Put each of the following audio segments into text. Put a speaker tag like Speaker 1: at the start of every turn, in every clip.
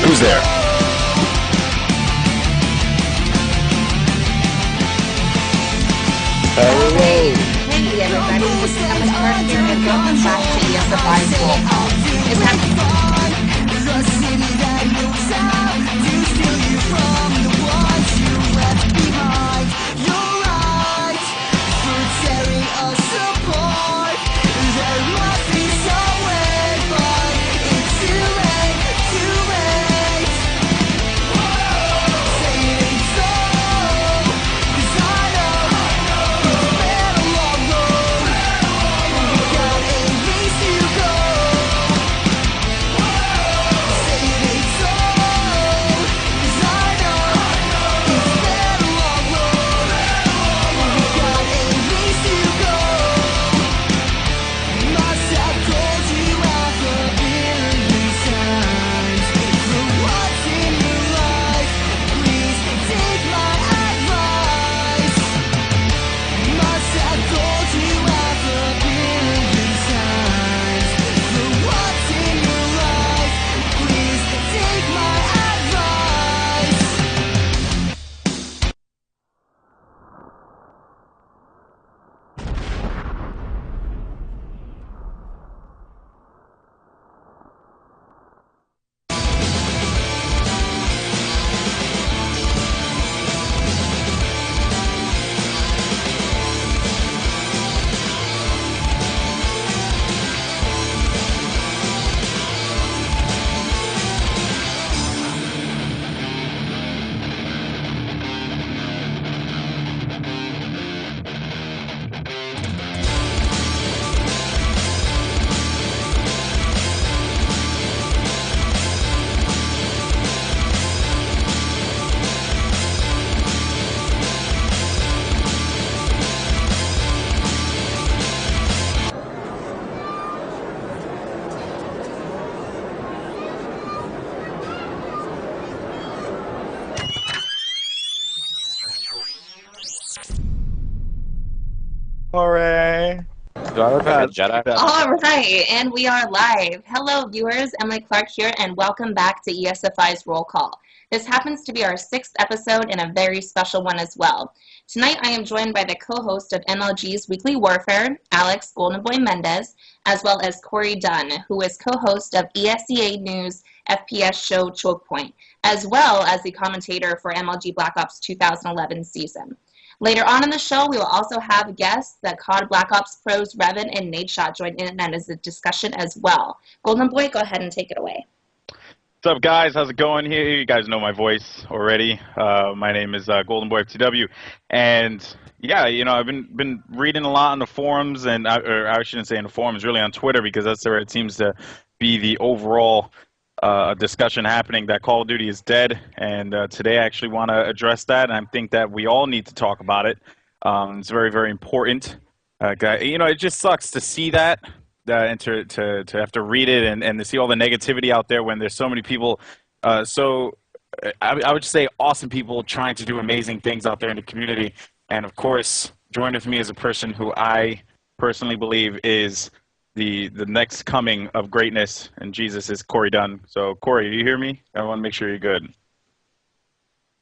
Speaker 1: Who's there?
Speaker 2: Hey everybody, this is Thomas
Speaker 1: here and welcome back to ESFI's Roll Call. This
Speaker 2: Hooray!
Speaker 3: Do I look like a Jedi?
Speaker 1: All right, and we are live. Hello, viewers. Emily Clark here, and welcome back to ESFI's Roll Call. This happens to be our 6th episode and a very special one as well. Tonight, I am joined by the co-host of MLG's Weekly Warfare, Alex Golden Boy Mendez, as well as Corey Dunn, who is co-host of ESCA News FPS show Choke Point, as well as the commentator for MLG Black Ops 2011 season. Later on in the show, we will also have guests that COD Black Ops pros Revan and Nadeshot join in and as a discussion as well. Golden Boy, go ahead and take it away.
Speaker 2: What's up, guys? How's it going here? You guys know my voice already. My name is Golden Boy FTW, and yeah, you know, I've been reading a lot on the forums, and or I shouldn't say in the forums, really on Twitter, because that's where it seems to be the overall discussion happening that Call of Duty is dead, and today I actually want to address that, and I think that we all need to talk about it. It's very, very important. You know, it just sucks to see that and to have to read it and to see all the negativity out there when there's so many people, I would say awesome people trying to do amazing things out there in the community. And of course, join with me as a person who I personally believe is the next coming of greatness, and Jesus is Corey Dunn. So Corey, do you hear me? I want to make sure you're good.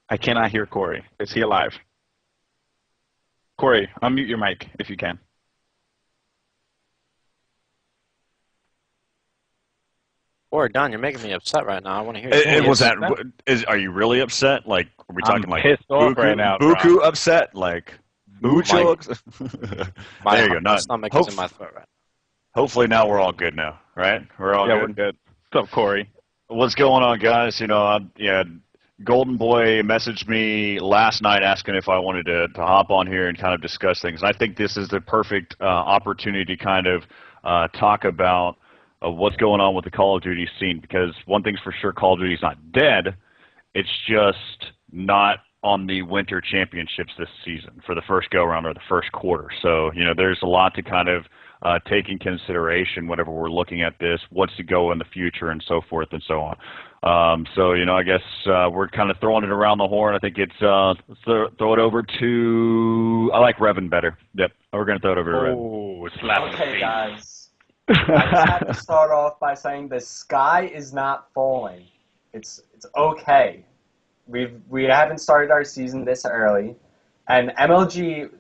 Speaker 2: I cannot hear Corey. Is he alive? Corey, unmute your mic if you can.
Speaker 3: Or Don, you're making me upset right now. I want to hear you.
Speaker 4: Was that? Are you really upset? Like, are we talking like
Speaker 2: pissed off right now, bro.
Speaker 4: buku upset? Like, mucho? There you go.
Speaker 3: My stomach is in my throat right now.
Speaker 4: Hopefully now we're all good now, right? We're all
Speaker 2: Yeah,
Speaker 4: good.
Speaker 2: we're good. What's up, Corey?
Speaker 4: What's going on, guys? You know, Golden Boy messaged me last night asking if I wanted to hop on here and kind of discuss things. And I think this is the perfect opportunity to kind of talk about what's going on with the Call of Duty scene, because one thing's for sure, Call of Duty's not dead. It's just not on the Winter Championships this season for the first go-around or the first quarter. So, you know, there's a lot to kind of take in consideration whenever we're looking at this, what's to go in the future and so forth and so on. So, you know, I guess we're kind of throwing it around the horn. I think it's let's throw it over to, I like Revan better. Yep, we're going to throw it over to Revan.
Speaker 2: Oh, slap in the
Speaker 5: Okay,
Speaker 2: face.
Speaker 5: guys. I just have to start off by saying the sky is not falling. It's okay. We haven't started our season this early, and MLG.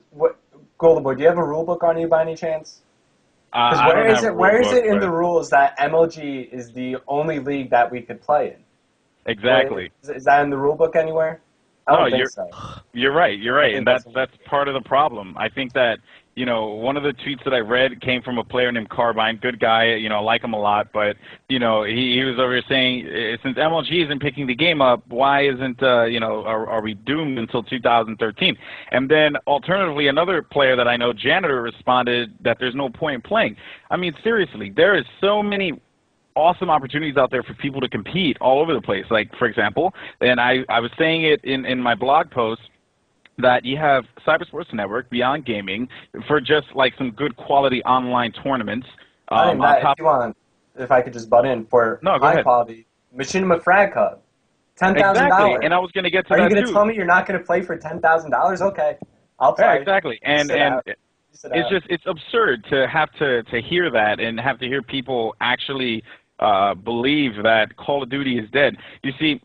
Speaker 5: Golden Boy, do you have a rule book on you by any chance? Because
Speaker 2: I don't have a rule
Speaker 5: where is
Speaker 2: book,
Speaker 5: it in the
Speaker 2: but
Speaker 5: rules that MLG is the only league that we could play in?
Speaker 2: exactly.
Speaker 5: Is that in the rule book anywhere? I
Speaker 2: No,
Speaker 5: don't think so.
Speaker 2: you're right. You're
Speaker 5: I
Speaker 2: right,
Speaker 5: think
Speaker 2: and
Speaker 5: that's
Speaker 2: that's part of the problem. I think that one of the tweets that I read came from a player named Carbine, good guy. I like him a lot, but he was over here saying since MLG isn't picking the game up, why isn't are we doomed until 2013? And then alternatively, another player that I know, Janitor, responded that there's no point in playing. I mean, seriously, there is so many awesome opportunities out there for people to compete all over the place. Like, for example, and I was saying it in my blog post, that you have Cybersports Network, Beyond Gaming, for just like some good quality online tournaments.
Speaker 5: I think that if I could just butt in for
Speaker 2: No, go
Speaker 5: high
Speaker 2: ahead.
Speaker 5: quality Machinima Frag Cup, $10,000.
Speaker 2: And I was going to get to
Speaker 5: Are you
Speaker 2: that
Speaker 5: going to
Speaker 2: too.
Speaker 5: tell me you're not going to play for $10,000? Okay, I'll play.
Speaker 2: Yeah, exactly. And it's absurd to have to hear that and have to hear people actually believe that Call of Duty is dead. You see,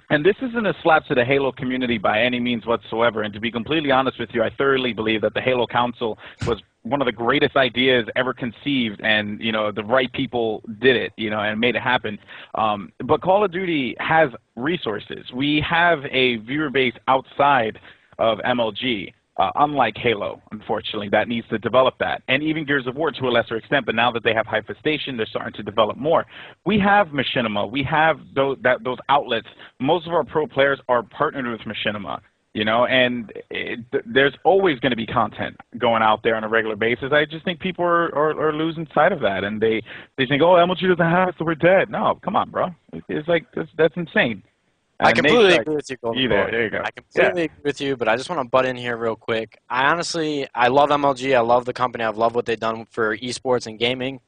Speaker 2: and this isn't a slap to the Halo community by any means whatsoever. And to be completely honest with you, I thoroughly believe that the Halo Council was one of the greatest ideas ever conceived, and the right people did it, and made it happen. But Call of Duty has resources. We have a viewer base outside of MLG. Unlike Halo, unfortunately, that needs to develop that. And even Gears of War to a lesser extent, but now that they have Hypha-Station, they're starting to develop more. We have Machinima. We have those outlets. Most of our pro players are partnered with Machinima, and there's always going to be content going out there on a regular basis. I just think people are losing sight of that, and they think, oh, MLG doesn't have it, so we're dead. No, come on, bro. It's like, that's insane.
Speaker 3: I completely agree with you, Golden Boy.
Speaker 2: There you go.
Speaker 3: I completely agree with you, but I just want to butt in here real quick. I love MLG. I love the company. I love what they've done for esports and gaming.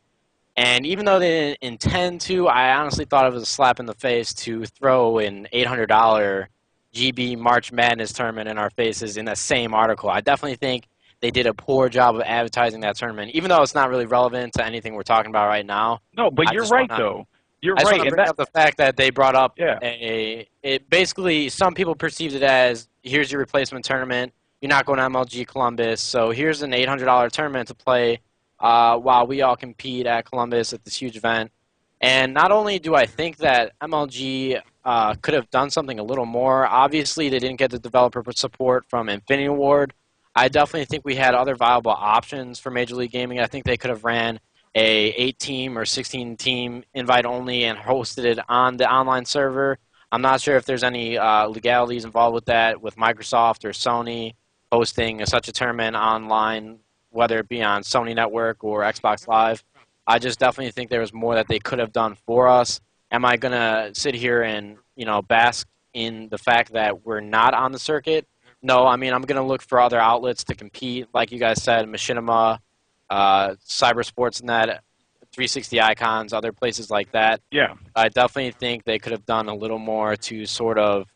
Speaker 3: And even though they didn't intend to, I honestly thought it was a slap in the face to throw an $800 GB March Madness tournament in our faces in that same article. I definitely think they did a poor job of advertising that tournament, even though it's not really relevant to anything we're talking about right now.
Speaker 2: No, but you're right, though. You're
Speaker 3: I just
Speaker 2: right.
Speaker 3: want to bring up the fact that they brought up
Speaker 2: Yeah.
Speaker 3: it basically, some people perceived it as, here's your replacement tournament. You're not going to MLG Columbus, so here's an $800 tournament to play while we all compete at Columbus at this huge event. And not only do I think that MLG could have done something a little more, obviously they didn't get the developer support from Infinity Ward. I definitely think we had other viable options for Major League Gaming. I think they could have ran a 8-team or 16-team invite-only and hosted it on the online server. I'm not sure if there's any legalities involved with that, with Microsoft or Sony hosting such a tournament online, whether it be on Sony Network or Xbox Live. I just definitely think there was more that they could have done for us. Am I going to sit here and bask in the fact that we're not on the circuit? No, I mean, I'm going to look for other outlets to compete, like you guys said, Machinima, Cybersports.net, 360 Icons, other places like that.
Speaker 2: Yeah.
Speaker 3: I definitely think they could have done a little more to sort of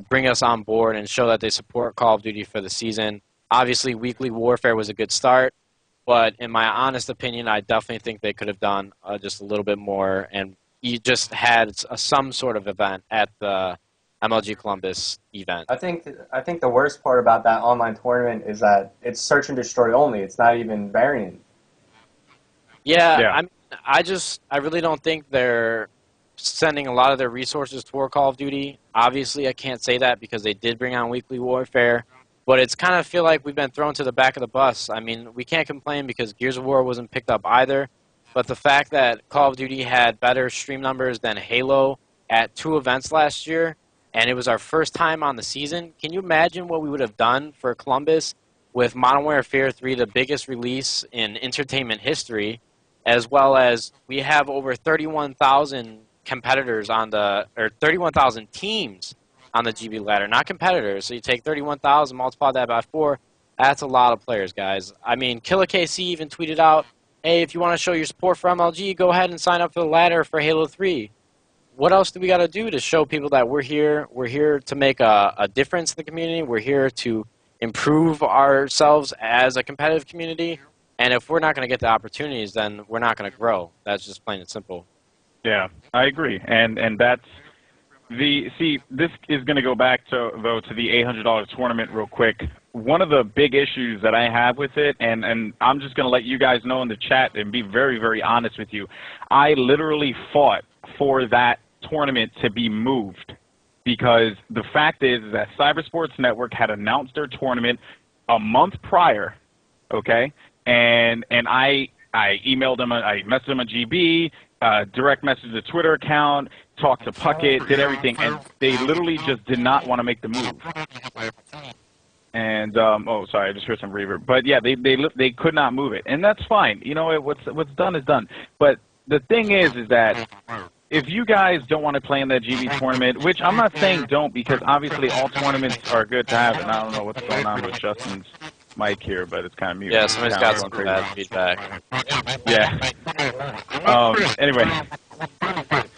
Speaker 3: bring us on board and show that they support Call of Duty for the season. Obviously, Weekly Warfare was a good start, but in my honest opinion, I definitely think they could have done just a little bit more, and you just had some sort of event at the MLG Columbus event.
Speaker 5: I think the worst part about that online tournament is that it's search and destroy only. It's not even variant.
Speaker 3: Yeah. I really don't think they're sending a lot of their resources toward Call of Duty. Obviously, I can't say that because they did bring on Weekly Warfare, but it's kind of feel like we've been thrown to the back of the bus. I mean, we can't complain because Gears of War wasn't picked up either, but the fact that Call of Duty had better stream numbers than Halo at 2 events last year, and it was our first time on the season. Can you imagine what we would have done for Columbus with Modern Warfare 3, the biggest release in entertainment history, as well as we have over 31,000 competitors on or 31,000 teams on the GB ladder, not competitors. So you take 31,000, multiply that by 4, that's a lot of players, guys. I mean, Killer KC even tweeted out, hey, if you want to show your support for MLG, go ahead and sign up for the ladder for Halo 3. What else do we got to do to show people that we're here? We're here to make a difference in the community. We're here to improve ourselves as a competitive community. And if we're not going to get the opportunities, then we're not going to grow. That's just plain and simple.
Speaker 2: Yeah, I agree. And that's this is going to go back to the $800 tournament real quick. one of the big issues that I have with it, and I'm just going to let you guys know in the chat and be very, very honest with you, I literally fought for that tournament to be moved because the fact is that Cybersports Network had announced their tournament a month prior, okay? And I emailed them, I messaged them on GB, direct messaged the Twitter account, talked to Puckett, did everything, and they literally just did not want to make the move. And oh, sorry, I just heard some reverb. But yeah, they could not move it, and that's fine. You know, what's done is done. But the thing is that if you guys don't want to play in that GB tournament, which I'm not saying don't, because obviously all tournaments are good to have, and I don't know what's going on with Justin's mic here, but it's kind of mute.
Speaker 3: Yeah, somebody's got some bad feedback.
Speaker 2: Yeah. Anyway,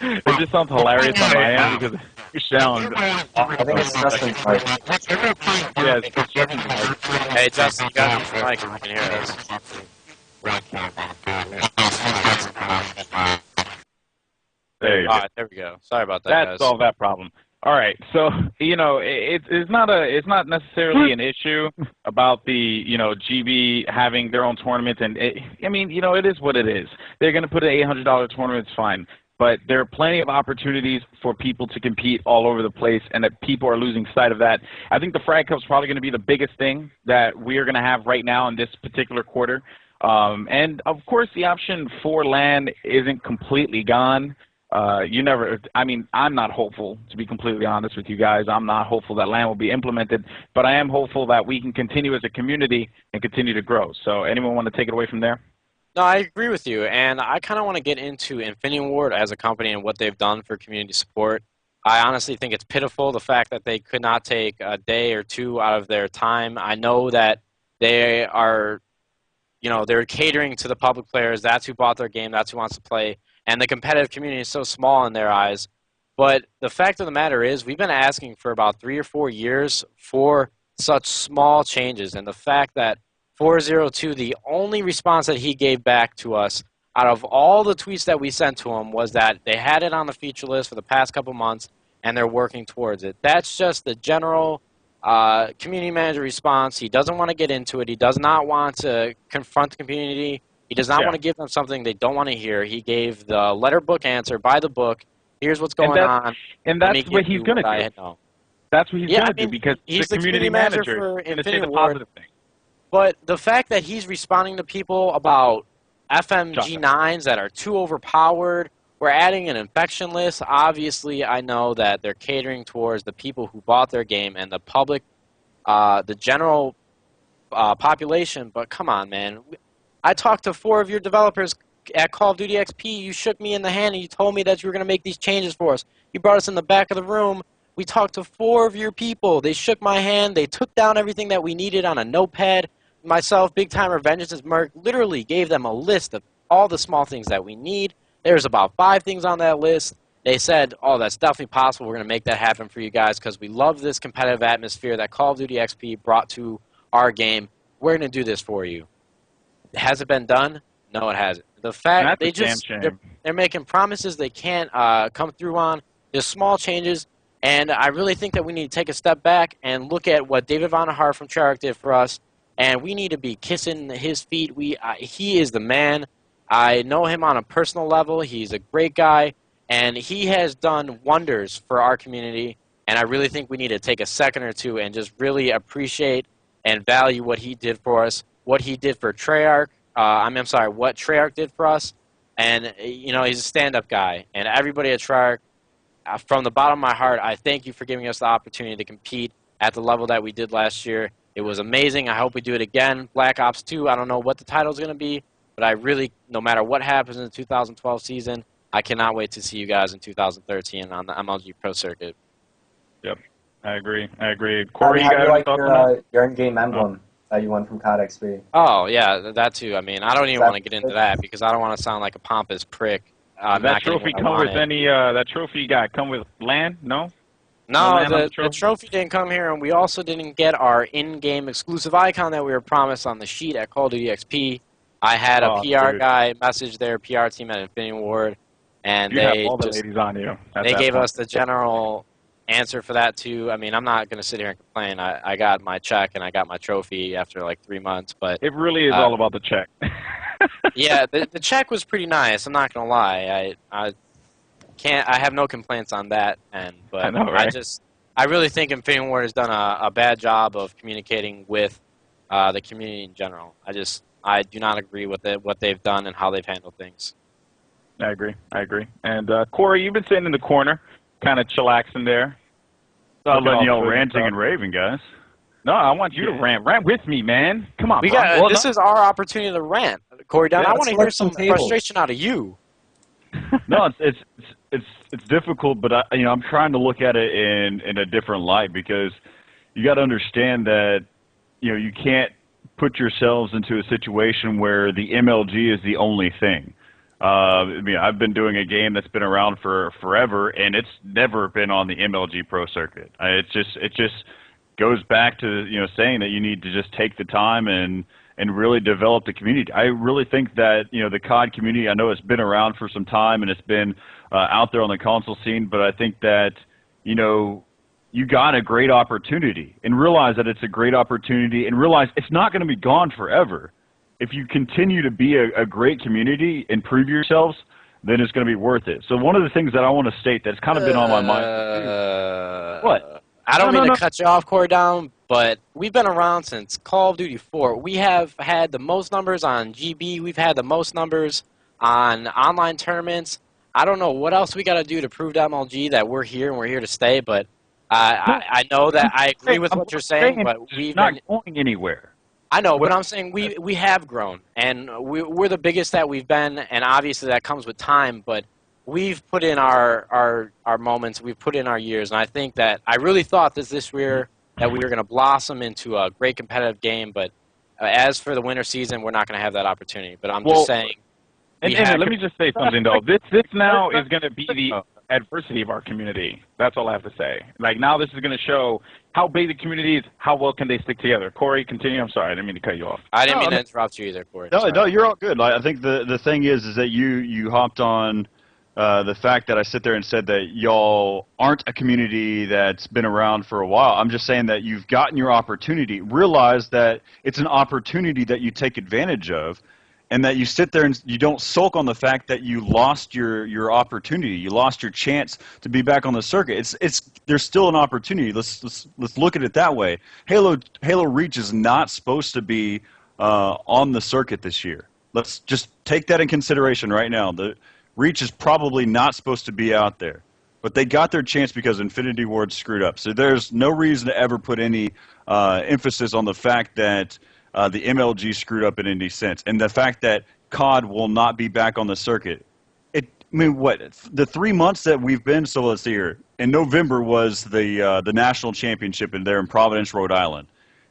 Speaker 2: it just sounds hilarious on my end because you sound.
Speaker 5: I think it's Justin's mic.
Speaker 2: Yeah, it's Justin's mic.
Speaker 3: Hey, Justin, you got to use your mic if you can hear us.
Speaker 2: There you go.
Speaker 3: All right, there we go. Sorry about that,
Speaker 2: That
Speaker 3: guys.
Speaker 2: solved that problem. All right, so you know it's not necessarily an issue about the GB having their own tournament, and I mean it is what it is. They're going to put an $800 tournament, it's fine, but there are plenty of opportunities for people to compete all over the place, and that people are losing sight of that. I think the Frag Cup's probably going to be the biggest thing that we are going to have right now in this particular quarter, and of course the option for LAN isn't completely gone. I mean, I'm not hopeful, to be completely honest with you guys. I'm not hopeful that LAN will be implemented, but I am hopeful that we can continue as a community and continue to grow. So anyone want to take it away from there?
Speaker 3: No, I agree with you, and I kind of want to get into Infinity Ward as a company and what they've done for community support. I honestly think it's pitiful, the fact that they could not take a day or two out of their time. I know that they are, they're catering to the public players. That's who bought their game. That's who wants to play. And the competitive community is so small in their eyes. But the fact of the matter is, we've been asking for about 3 or 4 years for such small changes. And the fact that 402, the only response that he gave back to us out of all the tweets that we sent to him was that they had it on the feature list for the past couple months and they're working towards it. That's just the general community manager response. He doesn't want to get into it. He does not want to confront the community. He does not want to give them something they don't want to hear. He gave the letter book answer by the book. Here's what's going on.
Speaker 2: And that's what he's going to do. That's what he's going to do because
Speaker 3: he's
Speaker 2: the community manager
Speaker 3: for
Speaker 2: is going to say
Speaker 3: Infinity
Speaker 2: the
Speaker 3: Ward.
Speaker 2: positive thing.
Speaker 3: But the fact that he's responding to people about FMG9s that are too overpowered, we're adding an infection list. Obviously, I know that they're catering towards the people who bought their game and the public, the general population. But come on, man. I talked to 4 of your developers at Call of Duty XP. You shook me in the hand and you told me that you were going to make these changes for us. You brought us in the back of the room. We talked to 4 of your people. They shook my hand. They took down everything that we needed on a notepad. Myself, Big Timer Vengeance's Merc, literally gave them a list of all the small things that we need. There's about 5 things on that list. They said, oh, that's definitely possible. We're going to make that happen for you guys because we love this competitive atmosphere that Call of Duty XP brought to our game. We're going to do this for you. Has it been done? No, it hasn't. The fact they're making promises they can't come through on. There's small changes, and I really think that we need to take a step back and look at what David Vonnegut from Treyarch did for us, and we need to be kissing his feet. He is the man. I know him on a personal level. He's a great guy, and he has done wonders for our community, and I really think we need to take a second or two and just really appreciate and value what he did for us. What he did for Treyarch, what Treyarch did for us, and he's a stand-up guy. And everybody at Treyarch, from the bottom of my heart, I thank you for giving us the opportunity to compete at the level that we did last year. It was amazing. I hope we do it again. Black Ops 2, I don't know what the title is going to be, but I really, no matter what happens in the 2012 season, I cannot wait to see you guys in 2013 on the MLG Pro Circuit.
Speaker 2: Yep, I agree. Corey,
Speaker 5: how do you like your in-game emblem that you won from COD XP?
Speaker 3: Oh, yeah, that too. I mean, I don't even want to get into that because I don't want to sound like a pompous prick.
Speaker 2: That trophy come with any, that trophy you got come with LAN? No?
Speaker 3: No, the trophy didn't come here, and we also didn't get our in-game exclusive icon that we were promised on the sheet at Call of Duty XP. I had a PR guy message their PR team at Infinity Ward, and
Speaker 2: you have all the ladies on you.
Speaker 3: They gave us the general answer for that too. I mean, I'm not going to sit here and complain. I got my check and I got my trophy after like 3 months, but
Speaker 2: it really is all about the check.
Speaker 3: yeah, the check was pretty nice. I'm not going to lie. I have no complaints on that end, but
Speaker 2: I know, right?
Speaker 3: I really think Infinity Ward has done a bad job of communicating with the community in general. I do not agree with what they've done and how they've handled things.
Speaker 2: I agree. And Corey, you've been sitting in the corner, kind of chillaxing there.
Speaker 4: Not letting y'all ranting and raving, guys.
Speaker 2: No, I want you to rant. Rant with me, man. Come on,
Speaker 3: this is our opportunity to rant. Corey Dunn, I want to hear some frustration out of you.
Speaker 4: No, it's difficult, but I'm trying to look at it in a different light, because you got to understand that you can't put yourselves into a situation where the MLG is the only thing. I mean, I've been doing a game that's been around for forever, and it's never been on the MLG Pro circuit. It just goes back to saying that you need to just take the time and really develop the community. I really think that the COD community, I know it's been around for some time and it's been out there on the console scene, but I think that you got a great opportunity, and realize that it's a great opportunity, and realize it's not going to be gone forever. If you continue to be a great community and prove yourselves, then it's going to be worth it. So one of the things that I want to state that's kind of been on my mind. What?
Speaker 3: I don't mean to cut you off, Corey Down, but we've been around since Call of Duty 4. We have had the most numbers on GB. We've had the most numbers on online tournaments. I don't know what else we got to do to prove to MLG that we're here and we're here to stay, but I know that I agree with what you're saying, but we've
Speaker 4: not going anywhere.
Speaker 3: I know, but I'm saying we have grown, and we're the biggest that we've been, and obviously that comes with time, but we've put in our moments, we've put in our years, and I think that I really thought this year that we were going to blossom into a great competitive game, but as for the winter season, we're not going to have that opportunity. But I'm just saying.
Speaker 2: And let me just say something, though. This now is going to be the adversity of our community. That's all I have to say. Like, now this is going to show how big the community is, how well can they stick together. Corey, continue. I'm sorry. I didn't mean to cut you off.
Speaker 3: I didn't mean to interrupt you either, Corey.
Speaker 4: No, you're all good. I think the thing is that you hopped on the fact that I sit there and said that y'all aren't a community that's been around for a while. I'm just saying that you've gotten your opportunity. Realize that it's an opportunity that you take advantage of, and that you sit there and you don't sulk on the fact that you lost your opportunity. You lost your chance to be back on the circuit. There's still an opportunity. Let's look at it that way. Halo Reach is not supposed to be on the circuit this year. Let's just take that in consideration right now. The Reach is probably not supposed to be out there, but they got their chance because Infinity Ward screwed up. So there's no reason to ever put any emphasis on the fact that the MLG screwed up in any sense, and the fact that COD will not be back on the circuit. The 3 months that we've been, so let's see here. In November was the national championship there in Providence, Rhode Island,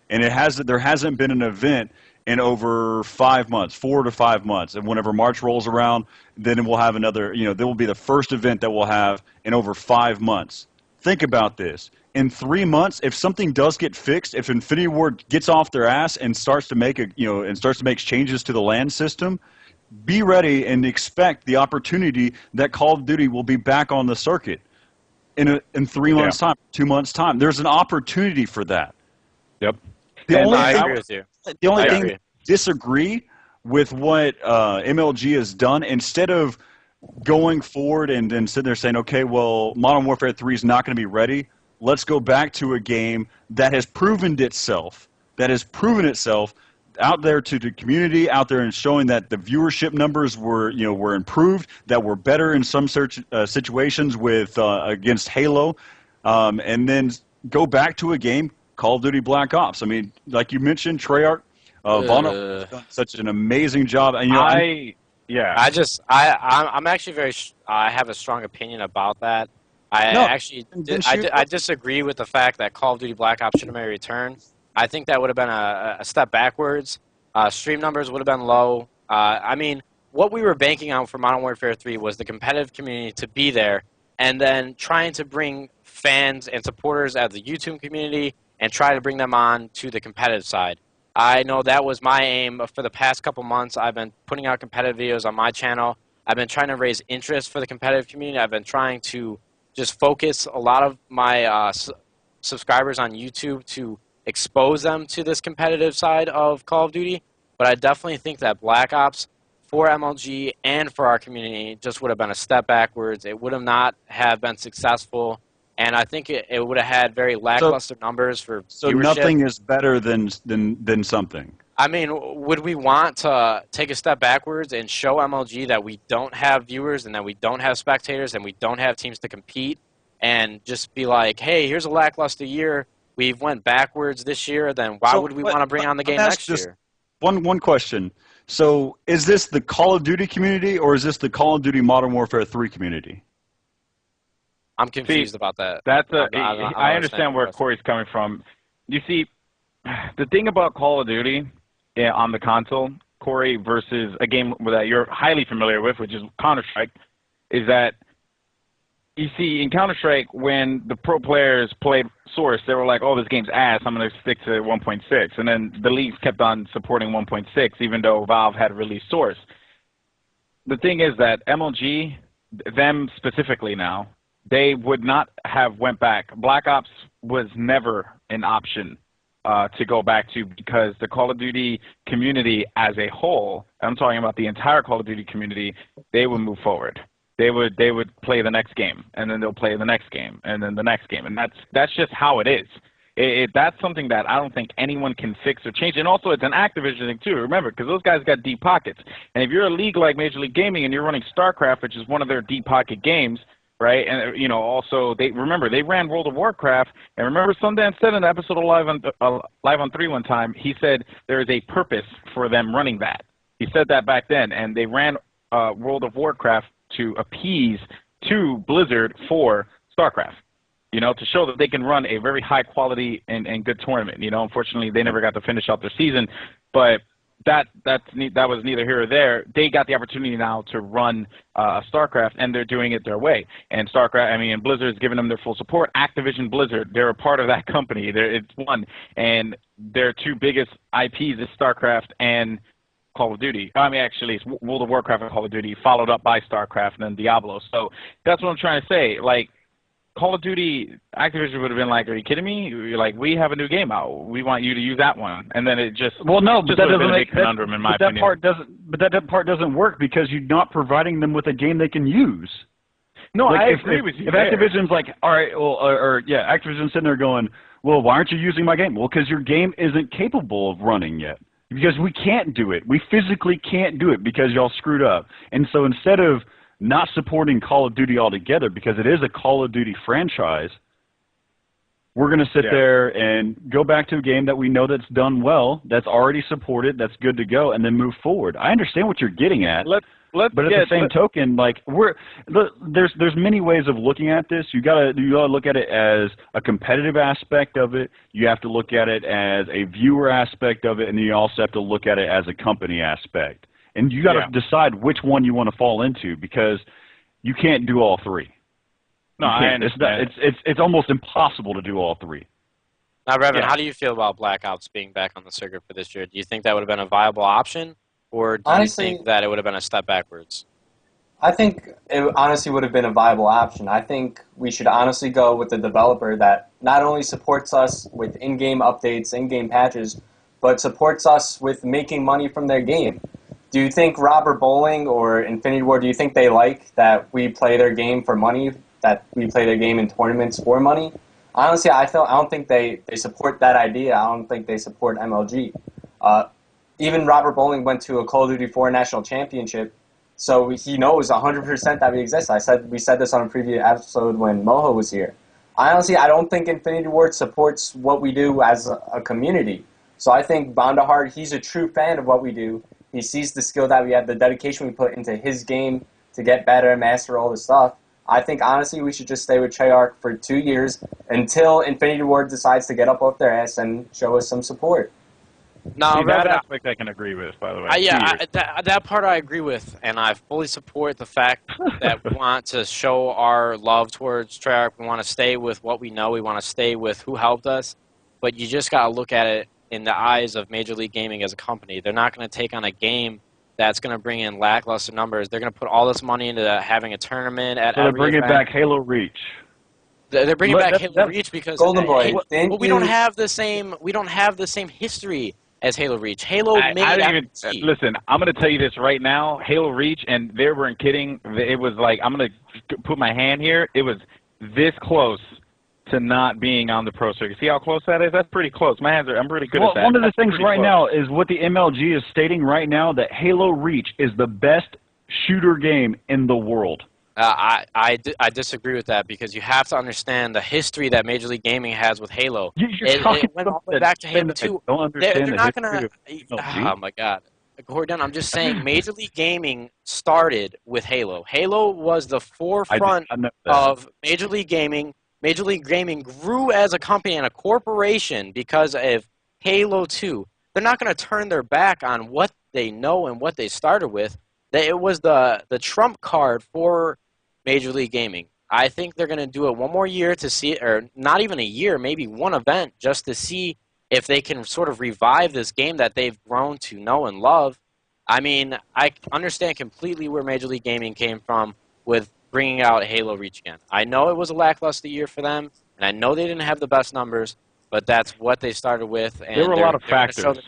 Speaker 4: and there hasn't been an event in over 5 months, 4 to 5 months. And whenever March rolls around, then we'll have another. There will be the first event that we'll have in over 5 months. Think about this. In 3 months, if something does get fixed, if Infinity Ward gets off their ass and starts to make changes to the LAN system, be ready and expect the opportunity that Call of Duty will be back on the circuit in 3 months' time, 2 months' time. There's an opportunity for that.
Speaker 2: Yep.
Speaker 3: I agree with you.
Speaker 4: The only thing I disagree with what MLG has done, instead of going forward and then sitting there saying, okay, well, Modern Warfare 3 is not going to be ready. Let's go back to a game that has proven itself out there to the community, out there and showing that the viewership numbers were improved, that were better in some situations with against Halo, and then go back to a game, Call of Duty Black Ops. I mean, like you mentioned, Treyarch, Vaughn has done such an amazing job. And,
Speaker 3: I'm actually I have a strong opinion about that. I disagree with the fact that Call of Duty Black Ops should have made a return. I think that would have been a step backwards. Stream numbers would have been low. I mean, what we were banking on for Modern Warfare 3 was the competitive community to be there, and then trying to bring fans and supporters of the YouTube community and try to bring them on to the competitive side. I know that was my aim for the past couple months. I've been putting out competitive videos on my channel. I've been trying to raise interest for the competitive community. I've been trying to just focus a lot of my subscribers on YouTube to expose them to this competitive side of Call of Duty. But I definitely think that Black Ops for MLG and for our community just would have been a step backwards. It would have not have been successful, and I think it would have had very lackluster numbers for
Speaker 6: so
Speaker 3: viewership.
Speaker 6: Nothing is better than something.
Speaker 3: I mean, would we want to take a step backwards and show MLG that we don't have viewers and that we don't have spectators and we don't have teams to compete and just be like, hey, here's a lackluster year. We've went backwards this year. Then why would we want to bring on the game next year?
Speaker 6: One question. So is this the Call of Duty community or is this the Call of Duty Modern Warfare 3 community?
Speaker 3: I'm confused about that.
Speaker 2: I understand where Corey's coming from. You see, the thing about Call of Duty on the console, Corey, versus a game that you're highly familiar with, which is Counter-Strike, is that you see in Counter-Strike when the pro players played Source, they were like, oh, this game's ass, I'm going to stick to 1.6. And then the leagues kept on supporting 1.6, even though Valve had released Source. The thing is that MLG, them specifically now, they would not have went back. Black Ops was never an option to go back to because the Call of Duty community as a whole, I'm talking about the entire Call of Duty community, they would move forward. They would play the next game, and then they'll play the next game, and then the next game, and that's just how it is. That's something that I don't think anyone can fix or change. And also, it's an Activision thing too. Remember, because those guys got deep pockets. And if you're a league like Major League Gaming and you're running StarCraft, which is one of their deep pocket games, right? And also they ran World of Warcraft. And remember, Sundance said in the episode of Live on 3 one time, he said there is a purpose for them running that. He said that back then, and they ran World of Warcraft to appease to Blizzard for StarCraft, to show that they can run a very high quality and good tournament. Unfortunately, they never got to finish out their season, but that was neither here or there. They got the opportunity now to run StarCraft, and they're doing it their way. And StarCraft, Blizzard's giving them their full support. Activision Blizzard, they're a part of that company. It's one, and their two biggest IPs is StarCraft and Call of Duty. Actually, it's World of Warcraft and Call of Duty, followed up by StarCraft and then Diablo. So that's what I'm trying to say. Like, Call of Duty, Activision would have been like, are you kidding me? You're like, we have a new game out. We want you to use that one. And then it just
Speaker 6: but that doesn't make
Speaker 2: conundrum in my opinion.
Speaker 6: That part doesn't work because you're not providing them with a game they can use.
Speaker 2: No, I agree with you.
Speaker 6: If Activision's like, all right, well, Activision's sitting there going, well, why aren't you using my game? Well, because your game isn't capable of running yet. Because we can't do it. We physically can't do it because y'all screwed up. And so instead of not supporting Call of Duty altogether, because it is a Call of Duty franchise, we're going to sit there and go back to a game that we know that's done well, that's already supported, that's good to go, and then move forward. I understand what you're getting at. But at the same token, like there's many ways of looking at this. You gotta look at it as a competitive aspect of it. You have to look at it as a viewer aspect of it, and then you also have to look at it as a company aspect. And you got to decide which one you want to fall into because you can't do all three.
Speaker 2: No, I understand.
Speaker 6: It's almost impossible to do all three.
Speaker 3: Now, Revan, how do you feel about Black Ops being back on the circuit for this year? Do you think that would have been a viable option? Or do you think that it would have been a step backwards?
Speaker 5: I think it honestly would have been a viable option. I think we should honestly go with the developer that not only supports us with in-game updates, in-game patches, but supports us with making money from their game. Do you think Robert Bowling or Infinity Ward, do you think they like that we play their game for money, that we play their game in tournaments for money? Honestly, I don't think they support that idea. I don't think they support MLG. Even Robert Bowling went to a Call of Duty 4 national championship, so he knows 100% that we exist. We said this on a previous episode when Moho was here. Honestly, I don't think Infinity Ward supports what we do as a community. So I think Bondahard, he's a true fan of what we do. He sees the skill that we have, the dedication we put into his game to get better and master all this stuff. I think, honestly, we should just stay with Treyarch for 2 years until Infinity Ward decides to get up off their ass and show us some support.
Speaker 3: No,
Speaker 2: that aspect I can agree with, by the way.
Speaker 3: That part I agree with, and I fully support the fact that we want to show our love towards Treyarch. We want to stay with what we know. We want to stay with who helped us. But you just got to look at it in the eyes of Major League Gaming as a company. They're not going to take on a game that's going to bring in lackluster numbers. They're going to put all this money into having a tournament at every event.
Speaker 6: They're bringing back Halo Reach.
Speaker 3: They're bringing back Halo Reach because
Speaker 5: Golden Boy,
Speaker 3: we don't have the same history as Halo Reach. Halo made
Speaker 2: I didn't
Speaker 3: MG.
Speaker 2: even listen. I'm going to tell you this right now. Halo Reach, and they weren't kidding. It was like, I'm going to put my hand here. It was this close to not being on the pro circuit. See how close that is? That's pretty close. I'm pretty good at that.
Speaker 6: One of the things right now is what the MLG is stating right now, that Halo Reach is the best shooter game in the world.
Speaker 3: I disagree with that, because you have to understand the history that Major League Gaming has with Halo. It went all the way back to Halo 2. They're not going to... Oh, my God. Gordon, I'm just saying, Major League Gaming started with Halo. Halo was the forefront of Major League Gaming. Major League Gaming grew as a company and a corporation because of Halo 2. They're not going to turn their back on what they know and what they started with. It was the trump card for Major League Gaming. I think they're going to do it one more year to see, or not even a year, maybe one event, just to see if they can sort of revive this game that they've grown to know and love. I mean, I understand completely where Major League Gaming came from with bringing out Halo Reach again. I know it was a lackluster year for them, and I know they didn't have the best numbers, but that's what they started with. And
Speaker 2: there were a lot of factors.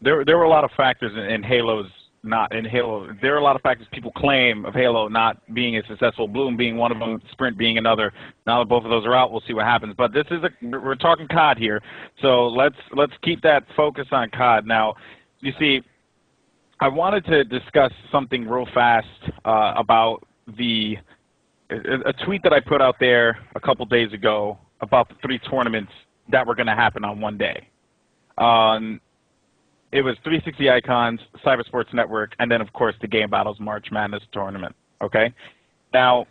Speaker 2: There were a lot of factors in Halo's. Not in Halo. There are a lot of factors people claim of Halo not being as successful. Bloom being one of them, Sprint being another. Now that both of those are out, we'll see what happens. But this is we're talking COD here, so let's keep that focus on COD. Now, you see, I wanted to discuss something real fast about a tweet that I put out there a couple days ago about the 3 tournaments that were going to happen on one day. It was 360 Icons, Cybersports Network, and then, of course, the Game Battles March Madness tournament, okay? Now,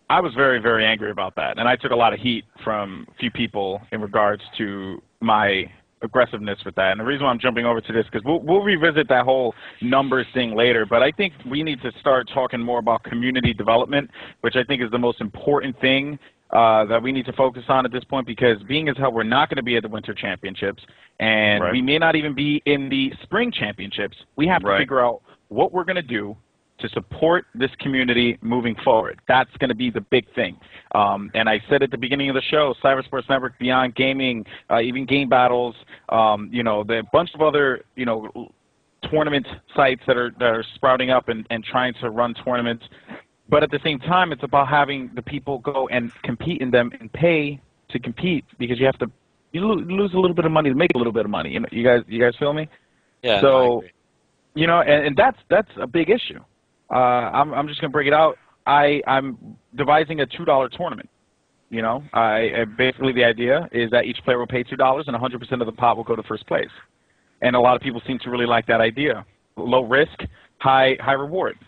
Speaker 2: I was very, very angry about that, and I took a lot of heat from a few people in regards to my aggressiveness with that. And the reason why I'm jumping over to this, because we'll revisit that whole numbers thing later, but I think we need to start talking more about community development, which I think is the most important thing that we need to focus on at this point, because being as hell, we're not going to be at the Winter Championships, and we may not even be in the Spring Championships. We have to figure out what we're going to do to support this community moving forward. That's going to be the big thing. And I said at the beginning of the show, Cybersports Network, Beyond Gaming, even Game Battles, you know, the bunch of other, you know, tournament sites that are sprouting up and trying to run tournaments. But at the same time, it's about having the people go and compete in them and pay to compete, because you have to lose a little bit of money to make a little bit of money. You know, you guys feel me?
Speaker 3: Yeah.
Speaker 2: So,
Speaker 3: no, I agree.
Speaker 2: You know, and that's a big issue. I'm just gonna break it out. I'm devising a $2 tournament. You know, basically the idea is that each player will pay $2 and 100% of the pot will go to first place. And a lot of people seem to really like that idea. Low risk, high reward.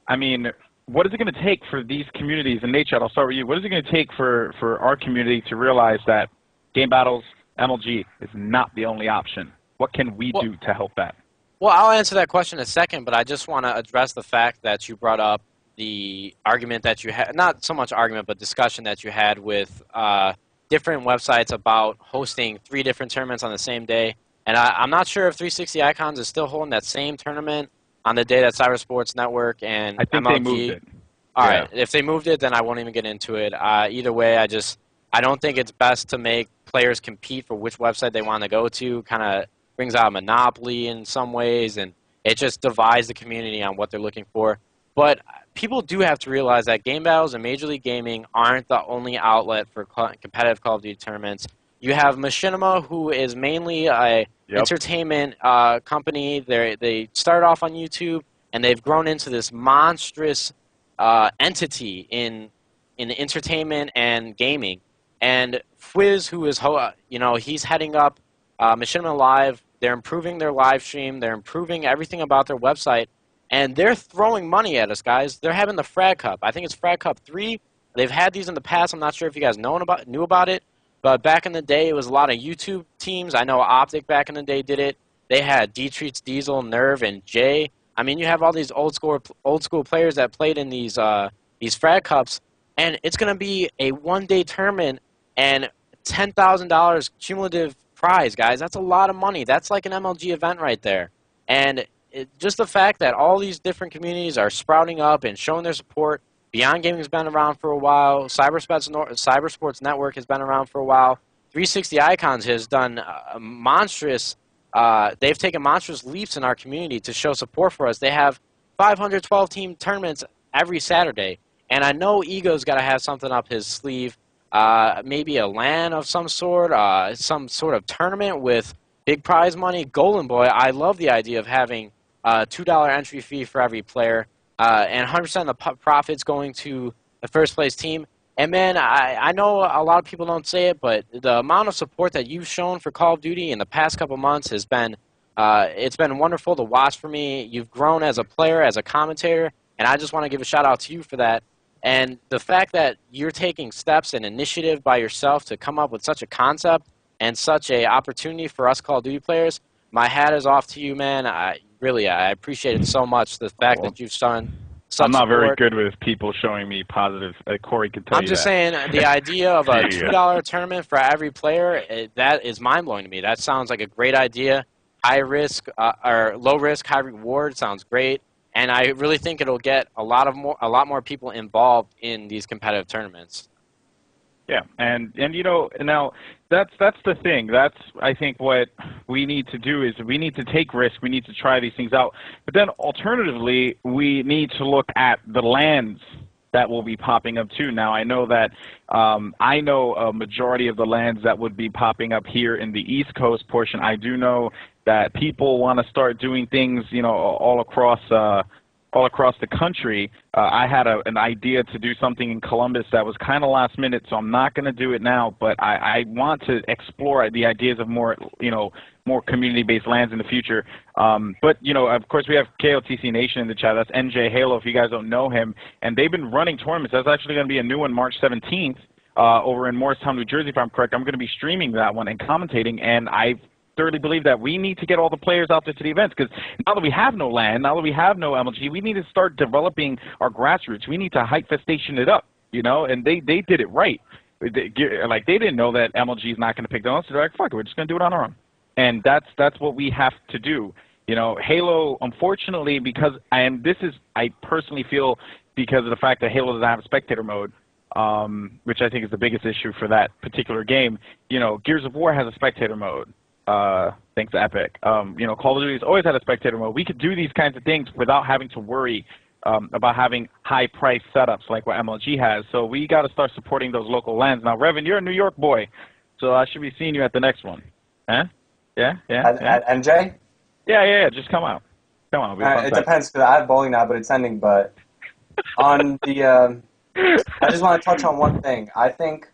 Speaker 2: I mean, what is it going to take for these communities, and Nate, I'll start with you. What is it going to take for our community to realize that Game Battles, MLG, is not the only option? What can we do to help that?
Speaker 3: Well, I'll answer that question in a second, but I just want to address the fact that you brought up the argument that you had, not so much argument, but discussion that you had with different websites about hosting 3 different tournaments on the same day. And I'm not sure if 360 Icons is still holding that same tournament on the day that Cybersports Network and
Speaker 2: I think
Speaker 3: MLG.
Speaker 2: they moved it.
Speaker 3: All right. If they moved it, then I won't even get into it. Either way, I don't think it's best to make players compete for which website they want to go to. Kind of brings out a monopoly in some ways, and it just divides the community on what they're looking for. But people do have to realize that Game Battles and Major League Gaming aren't the only outlet for competitive Call of Duty tournaments. You have Machinima, who is mainly a entertainment company. They started off on YouTube, and they've grown into this monstrous entity in entertainment and gaming. And Fwiz, who is, he's heading up Machinima Live. They're improving their live stream. They're improving everything about their website. And they're throwing money at us, guys. They're having the Frag Cup. I think it's Frag Cup 3. They've had these in the past. I'm not sure if you guys knew about it. But back in the day, it was a lot of YouTube teams. I know Optic back in the day did it. They had D-Treats, Diesel, Nerve, and Jay. I mean, you have all these old school players that played in these Frag Cups. And it's going to be a one-day tournament and $10,000 cumulative prize, guys. That's a lot of money. That's like an MLG event right there. And just the fact that all these different communities are sprouting up and showing their support, Beyond Gaming's been around for a while. Cybersports Network has been around for a while. 360 Icons has done a monstrous. They've taken monstrous leaps in our community to show support for us. They have 512-team tournaments every Saturday, and I know Ego's got to have something up his sleeve. Maybe a LAN of some sort, some sort of tournament with big prize money. Golden Boy, I love the idea of having a $2 entry fee for every player, and 100% of the profits going to the first place team. And man, I know a lot of people don't say it, but the amount of support that you've shown for Call of Duty in the past couple months has been, it's been wonderful to watch for me. You've grown as a player, as a commentator, and I just want to give a shout out to you for that. And the fact that you're taking steps and initiative by yourself to come up with such a concept and such a opportunity for us Call of Duty players, my hat is off to you, man. I appreciate it so much, the fact that you've shown such
Speaker 2: I'm not
Speaker 3: support.
Speaker 2: very good with people showing me positive. Corey can tell you that.
Speaker 3: I'm just saying the idea of a $2 tournament for every player, that is mind-blowing to me. That sounds like a great idea. High risk or low risk, high reward sounds great. And I really think it'll get a lot more people involved in these competitive tournaments.
Speaker 2: Yeah, and you know, now that's the thing. That's, I think, what we need to do is we need to take risks. We need to try these things out. But then alternatively, we need to look at the lands that will be popping up too. Now, I know that I know a majority of the lands that would be popping up here in the East Coast portion. I do know that people want to start doing things, you know, all across the country. I had an idea to do something in Columbus that was kind of last minute, so I'm not going to do it now, but I want to explore the ideas of more, you know, more community-based lands in the future. But, you know, of course, we have KOTC Nation in the chat. That's NJ Halo, if you guys don't know him. And they've been running tournaments. That's actually going to be a new one March 17th over in Morristown, New Jersey, if I'm correct. I'm going to be streaming that one and commentating, and I thoroughly believe that we need to get all the players out there to the events, because now that we have no LAN, now that we have no MLG, we need to start developing our grassroots. We need to hype Festation it up, you know, and they did it right. They didn't know that MLG is not going to pick them up, so they're like, fuck it, we're just going to do it on our own. And that's what we have to do. You know, Halo, unfortunately, because I personally feel because of the fact that Halo doesn't have a spectator mode, which I think is the biggest issue for that particular game. You know, Gears of War has a spectator mode. Thanks to Epic. You know, Call of Duty's always had a spectator mode. We could do these kinds of things without having to worry about having high-price setups like what MLG has. So we got to start supporting those local lands. Now, Revan, you're a New York boy, so I should be seeing you at the next one. Huh? Yeah?
Speaker 5: At MJ?
Speaker 2: Yeah. Just come out. Come on.
Speaker 5: It depends, because I have bowling now, but it's ending. But on the, I just want to touch on one thing. I think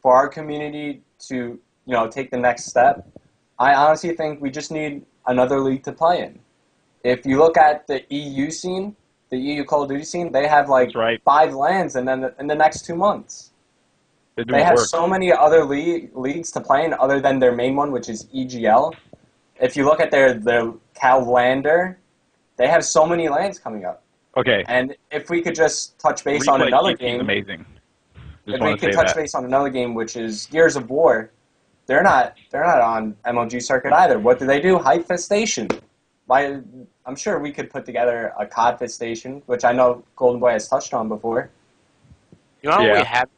Speaker 5: for our community to, you know, take the next step, I honestly think we just need another league to play in. If you look at the EU scene, the EU Call of Duty scene, they have like 5 lands in the next 2 months. They have so many other leagues to play in other than their main one, which is EGL. If you look at their Calendar, they have so many lands coming up.
Speaker 2: Okay.
Speaker 5: And if we could just touch base on another game,
Speaker 2: amazing.
Speaker 5: If we could touch base on another game, which is Gears of War. They're not on MLG circuit either. What do? Hype Festation. I'm sure we could put together a COD Festation, which I know Golden Boy has touched on before.
Speaker 3: You know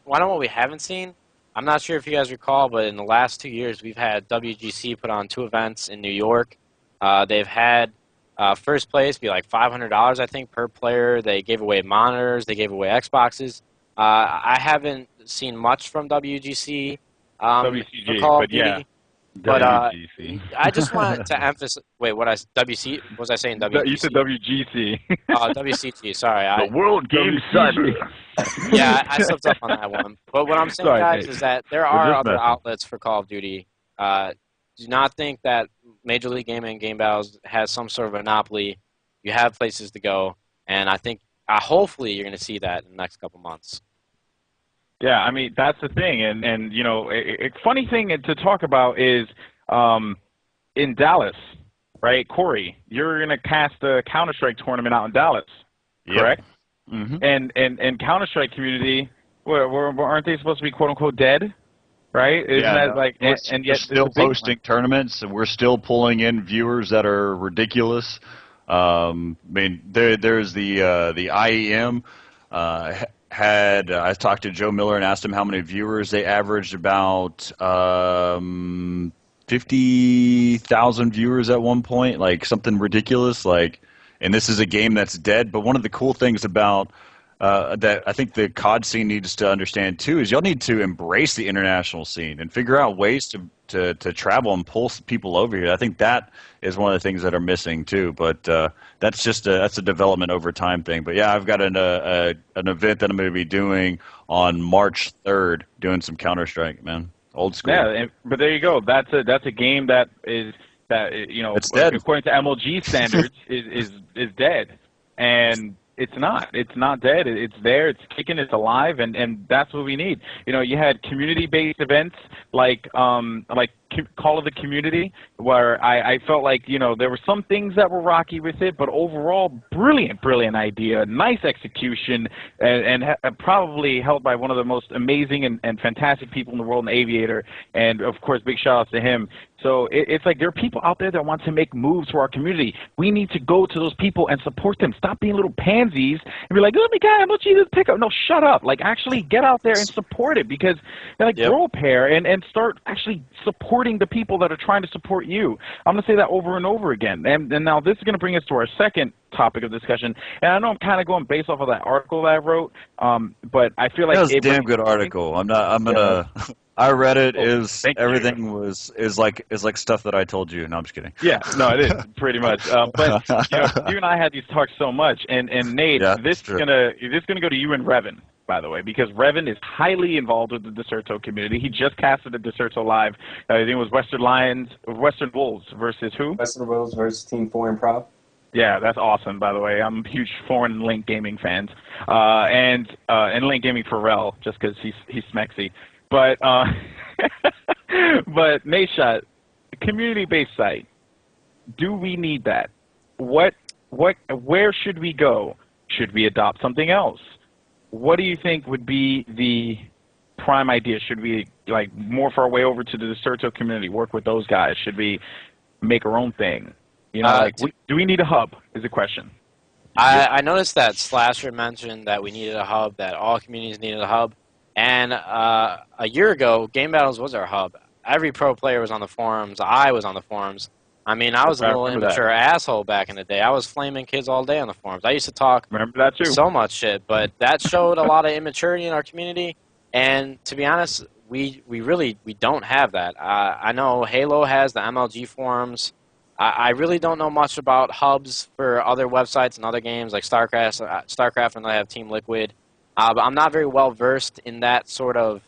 Speaker 3: what we haven't seen? I'm not sure if you guys recall, but in the last 2 years, we've had WGC put on 2 events in New York. They've had first place be like $500, I think, per player. They gave away monitors. They gave away Xboxes. I haven't seen much from WGC.
Speaker 2: WCG,
Speaker 3: but
Speaker 2: yeah.
Speaker 3: But
Speaker 2: WGC.
Speaker 3: I just wanted to emphasize. Wait, WC? Was I saying WGC?
Speaker 2: You said WGC.
Speaker 3: WCG. Sorry,
Speaker 6: the World Game Cyber.
Speaker 3: Yeah, I slipped up on that one. But what I'm saying, guys, is that there are other outlets for Call of Duty. Do not think that Major League Gaming and Game Battles has some sort of monopoly. You have places to go, and I think hopefully you're going to see that in the next couple months.
Speaker 2: Yeah, I mean, that's the thing. And you know, a funny thing to talk about is in Dallas, right? Corey, you're going to cast a Counter-Strike tournament out in Dallas, correct?
Speaker 4: Yep.
Speaker 2: Mm-hmm. And Counter-Strike community, aren't they supposed to be quote-unquote dead, right? Isn't that like, and yet
Speaker 4: still hosting tournaments, and we're still pulling in viewers that are ridiculous. I mean, there's the IEM. I talked to Joe Miller and asked him how many viewers they averaged. About 50,000 viewers at one point, like something ridiculous. Like, and this is a game that's dead. But one of the cool things about that I think the COD scene needs to understand too is y'all need to embrace the international scene and figure out ways to travel and pull people over here. I think that is one of the things that are missing too. But that's a development over time thing. But yeah, I've got an event that I'm going to be doing on March 3rd, doing some Counter-Strike, man. Old school.
Speaker 2: Yeah, but there you go. That's a game that is
Speaker 4: it's dead.
Speaker 2: According to MLG standards is dead, and it's not. It's not dead. It's there. It's kicking. It's alive, and that's what we need. You had community-based events like Call of the Community, where I felt like there were some things that were rocky with it, but overall, brilliant idea, nice execution, and probably held by one of the most amazing and fantastic people in the world, an Aviator, and of course, big shout outs to him. So it's like there are people out there that want to make moves for our community. We need to go to those people and support them. Stop being little pansies and be like, oh my God, I'm going to this pickup. No, shut up. Like, actually get out there and support it, because grow a pair and start actually supporting the people that are trying to support you. I'm going to say that over and over again. And now this is going to bring us to our second topic of discussion. And I know I'm kind of going based off of that article that I wrote, but I feel like
Speaker 4: that was a damn good article. I read it. Everything is like stuff that I told you. No, I'm just kidding.
Speaker 2: Yeah, no, it is pretty much. But you and I had these talks so much, and Nate, this is gonna go to you and Revan, by the way, because Revan is highly involved with the Deserto community. He just casted a Deserto live. I think it was Western Wolves versus who?
Speaker 5: Western Wolves versus Team 4 Improv.
Speaker 2: Yeah, that's awesome, by the way. I'm a huge Foreign Link Gaming fans, and Link Gaming for Rel, just because he's smexy. But but Nashot, community-based site, do we need that? Where should we go? Should we adopt something else? What do you think would be the prime idea? Should we morph our way over to the Deserto community, work with those guys? Should we make our own thing? Do we need a hub is the question.
Speaker 3: I noticed that Slasher mentioned that we needed a hub, that all communities needed a hub. And a year ago, Game Battles was our hub. Every pro player was on the forums. I was on the forums. I mean, I was a little immature asshole back in the day. I was flaming kids all day on the forums. I used to talk so much shit, but that showed a lot of immaturity in our community. And to be honest, we don't have that. I know Halo has the MLG forums. I really don't know much about hubs for other websites and other games like StarCraft, and I have Team Liquid. But I'm not very well versed in that sort of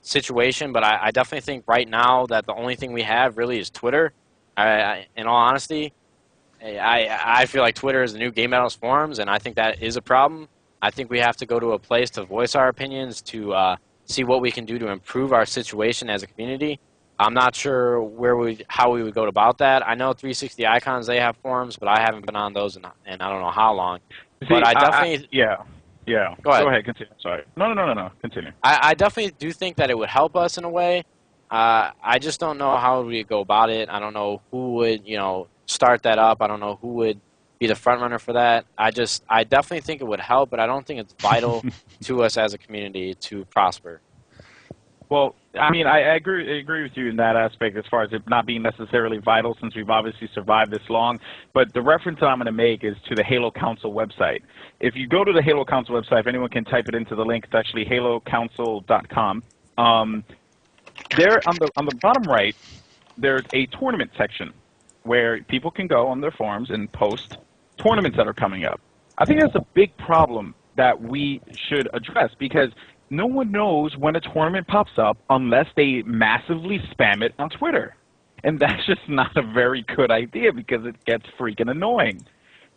Speaker 3: situation. But I definitely think right now that the only thing we have really is Twitter. In all honesty, I feel like Twitter is the new Game Battles forums, and I think that is a problem. I think we have to go to a place to voice our opinions, to see what we can do to improve our situation as a community. I'm not sure how we would go about that. I know 360 Icons, they have forums, but I haven't been on those in I don't know how long. But I definitely...
Speaker 2: Yeah. Go ahead. Continue. Sorry. No. Continue.
Speaker 3: I definitely do think that it would help us in a way. I just don't know how we go about it. I don't know who would, start that up. I don't know who would be the front runner for that. I definitely think it would help, but I don't think it's vital to us as a community to prosper.
Speaker 2: Well, I mean, I agree with you in that aspect as far as it not being necessarily vital, since we've obviously survived this long. But the reference that I'm going to make is to the Halo Council website. If you go to the Halo Council website, if anyone can type it into the link, it's actually halocouncil.com. There on the bottom right, there's a tournament section where people can go on their forums and post tournaments that are coming up. I think that's a big problem that we should address, because no one knows when a tournament pops up unless they massively spam it on Twitter. And that's just not a very good idea, because it gets freaking annoying.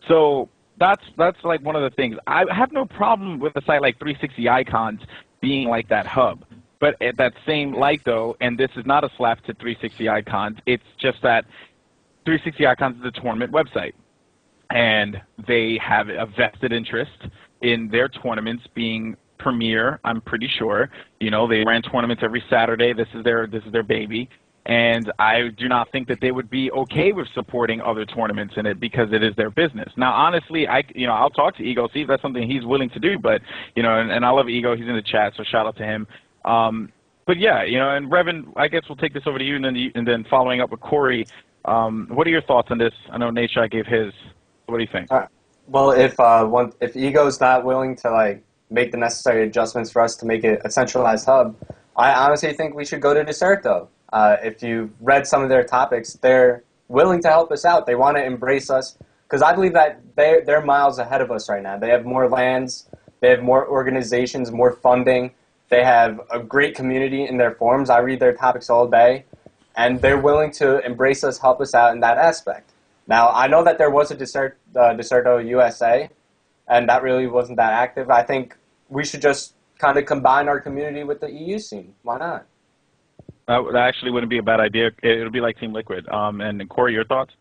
Speaker 2: So that's like one of the things. I have no problem with a site like 360 Icons being like that hub. But at that same light, though, and this is not a slap to 360 Icons, it's just that 360 Icons is a tournament website. And they have a vested interest in their tournaments being premier, I'm pretty sure. They ran tournaments every Saturday. This is their baby. And I do not think that they would be okay with supporting other tournaments in it because it is their business. Now, honestly, I'll talk to Ego, see if that's something he's willing to do. But, and I love Ego. He's in the chat, so shout out to him. But yeah, and Revan, I guess we'll take this over to you, and then following up with Corey, what are your thoughts on this? I know Nate Shot gave his. What do you think?
Speaker 5: Well, if Ego's not willing to make the necessary adjustments for us to make it a centralized hub, I honestly think we should go to Deserto. If you've read some of their topics, they're willing to help us out. They want to embrace us because I believe that they're miles ahead of us right now. They have more lands, they have more organizations, more funding. They have a great community in their forums. I read their topics all day, and they're willing to embrace us, help us out in that aspect. Now, I know that there was a Deserto USA, and that really wasn't that active. I think we should just kind of combine our community with the EU scene. Why not?
Speaker 2: That actually wouldn't be a bad idea. It would be like Team Liquid. And Corey, your thoughts?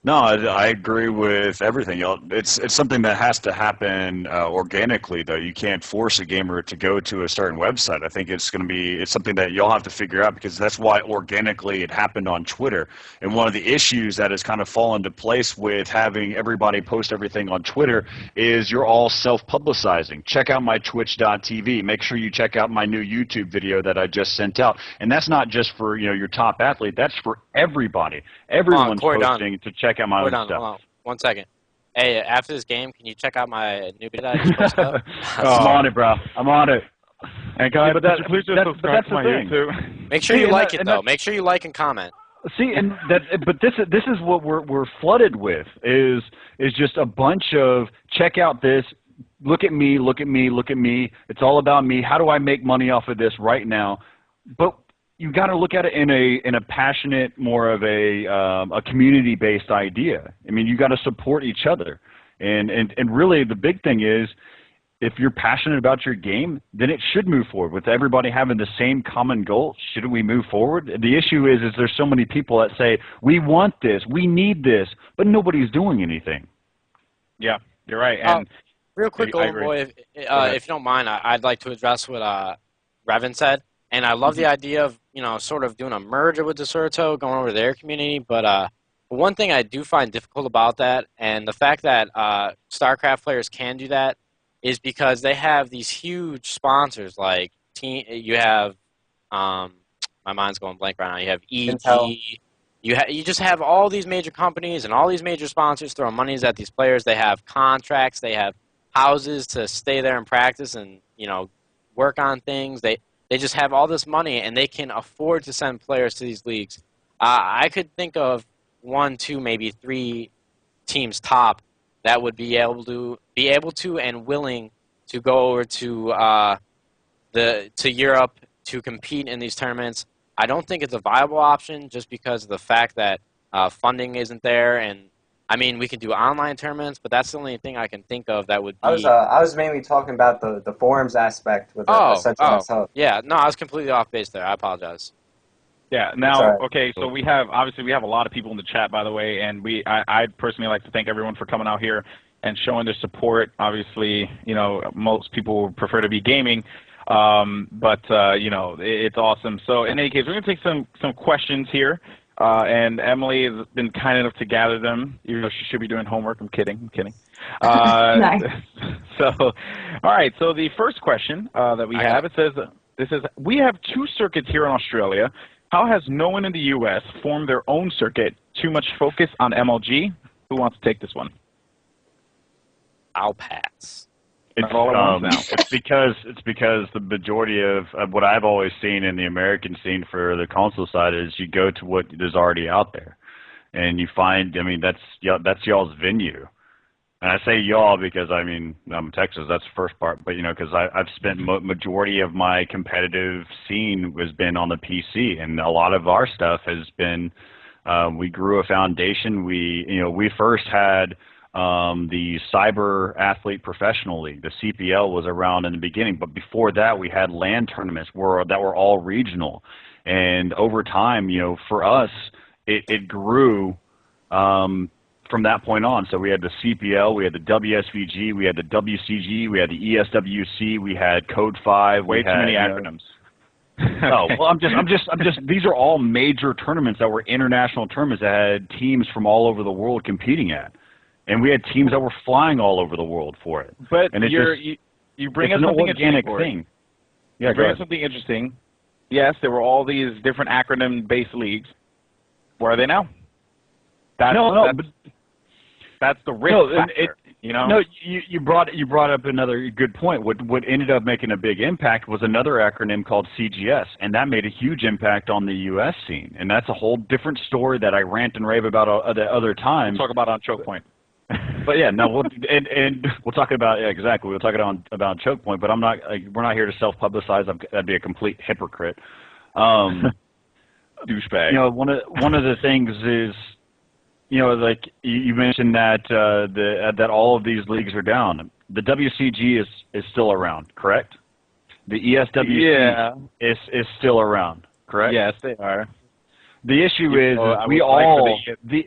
Speaker 4: No, I agree with everything. It's something that has to happen organically, though. You can't force a gamer to go to a certain website. I think it's something that you'll have to figure out because that's why organically it happened on Twitter. And one of the issues that has kind of fallen into place with having everybody post everything on Twitter is you're all self-publicizing. Check out my twitch.tv. Make sure you check out my new YouTube video that I just sent out. And that's not just for your top athlete. That's for everybody. Everyone's posting to check out my own stuff. Hold on.
Speaker 3: 1 second. Hey, after this game, can you check out my new video that I just posted up?
Speaker 6: I'm on it, bro. I'm on it.
Speaker 2: And guys, please just subscribe to my YouTube.
Speaker 3: Make sure you like it, though. Make sure you like and comment.
Speaker 6: See, but this is what we're flooded with is just a bunch of check out this, look at me, look at me, look at me. It's all about me. How do I make money off of this right now? But you got to look at it in a passionate, more of a community-based idea. I mean, you got to support each other, and really the big thing is, if you're passionate about your game, then it should move forward. With everybody having the same common goal, shouldn't we move forward? The issue is there's so many people that say we want this, we need this, but nobody's doing anything.
Speaker 2: Yeah, you're right. And
Speaker 3: real quick, Golden Boy, if you don't mind, I'd like to address what Revan said. And I love the idea of, sort of doing a merger with Deserto, going over to their community. But one thing I do find difficult about that, and the fact that StarCraft players can do that, is because they have these huge sponsors. Like, you have, my mind's going blank right now. You have EG. Intel. You just have all these major companies and all these major sponsors throwing monies at these players. They have contracts. They have houses to stay there and practice and, work on things. They just have all this money, and they can afford to send players to these leagues. I could think of 1, 2, maybe 3 teams top that would be able to and willing to go over to Europe to compete in these tournaments. I don't think it's a viable option just because of the fact that funding isn't there. And I mean, we can do online tournaments, but that's the only thing I can think of that would be.
Speaker 5: I was mainly talking about the forums aspect with the centralized hub.
Speaker 3: Yeah, no, I was completely off base there. I apologize.
Speaker 2: Yeah. Now, okay. So we have a lot of people in the chat, by the way, and I'd personally like to thank everyone for coming out here and showing their support. Obviously, most people would prefer to be gaming, but it's awesome. So in any case, we're gonna take some questions here. And Emily has been kind enough to gather them, even though she should be doing homework. I'm kidding.
Speaker 1: Nice.
Speaker 2: So, all right. So the first question that we have, it says, we have 2 circuits here in Australia. How has no one in the U.S. formed their own circuit? Too much focus on MLG? Who wants to take this one?
Speaker 3: I'll pass.
Speaker 6: It's because the majority of what I've always seen in the American scene for the console side is you go to what is already out there, and you find. I mean, that's y'all's venue, and I say y'all because I'm in Texas. That's the first part, but because I've spent majority of my competitive scene has been on the PC, and a lot of our stuff has been. We grew a foundation. We first had. The Cyber Athlete Professional League, the CPL, was around in the beginning, but before that we had LAN tournaments that were all regional, and over time, for us, it grew from that point on. So we had the CPL, we had the WSVG, we had the WCG, we had the ESWC, we had Code 5.
Speaker 2: Way too many acronyms.
Speaker 6: Oh, well, I'm just. These are all major tournaments that were international tournaments that had teams from all over the world competing at, and we had teams that were flying all over the world for it.
Speaker 2: But
Speaker 6: and
Speaker 2: you bring
Speaker 6: it's
Speaker 2: up
Speaker 6: an
Speaker 2: something
Speaker 6: organic
Speaker 2: interesting.
Speaker 6: thing. Yeah,
Speaker 2: You bring
Speaker 6: go
Speaker 2: up
Speaker 6: ahead.
Speaker 2: something interesting. Yes, there were all these different acronym-based leagues. Where are they now? That's the risk factor.
Speaker 6: No, you brought up another good point. What ended up making a big impact was another acronym called CGS, and that made a huge impact on the U.S. scene. And that's a whole different story that I rant and rave about at other times.
Speaker 2: We'll talk about on Choke Point.
Speaker 6: But yeah, no, we'll talk about exactly. We'll talk about Choke Point. But I'm not. We're not here to self-publicize. That'd be a complete hypocrite.
Speaker 2: Douchebag.
Speaker 6: One of the things is, like you mentioned that that all of these leagues are down. The WCG is still around, correct? The ESWC is still around, correct?
Speaker 2: Yes, they are.
Speaker 6: The issue is the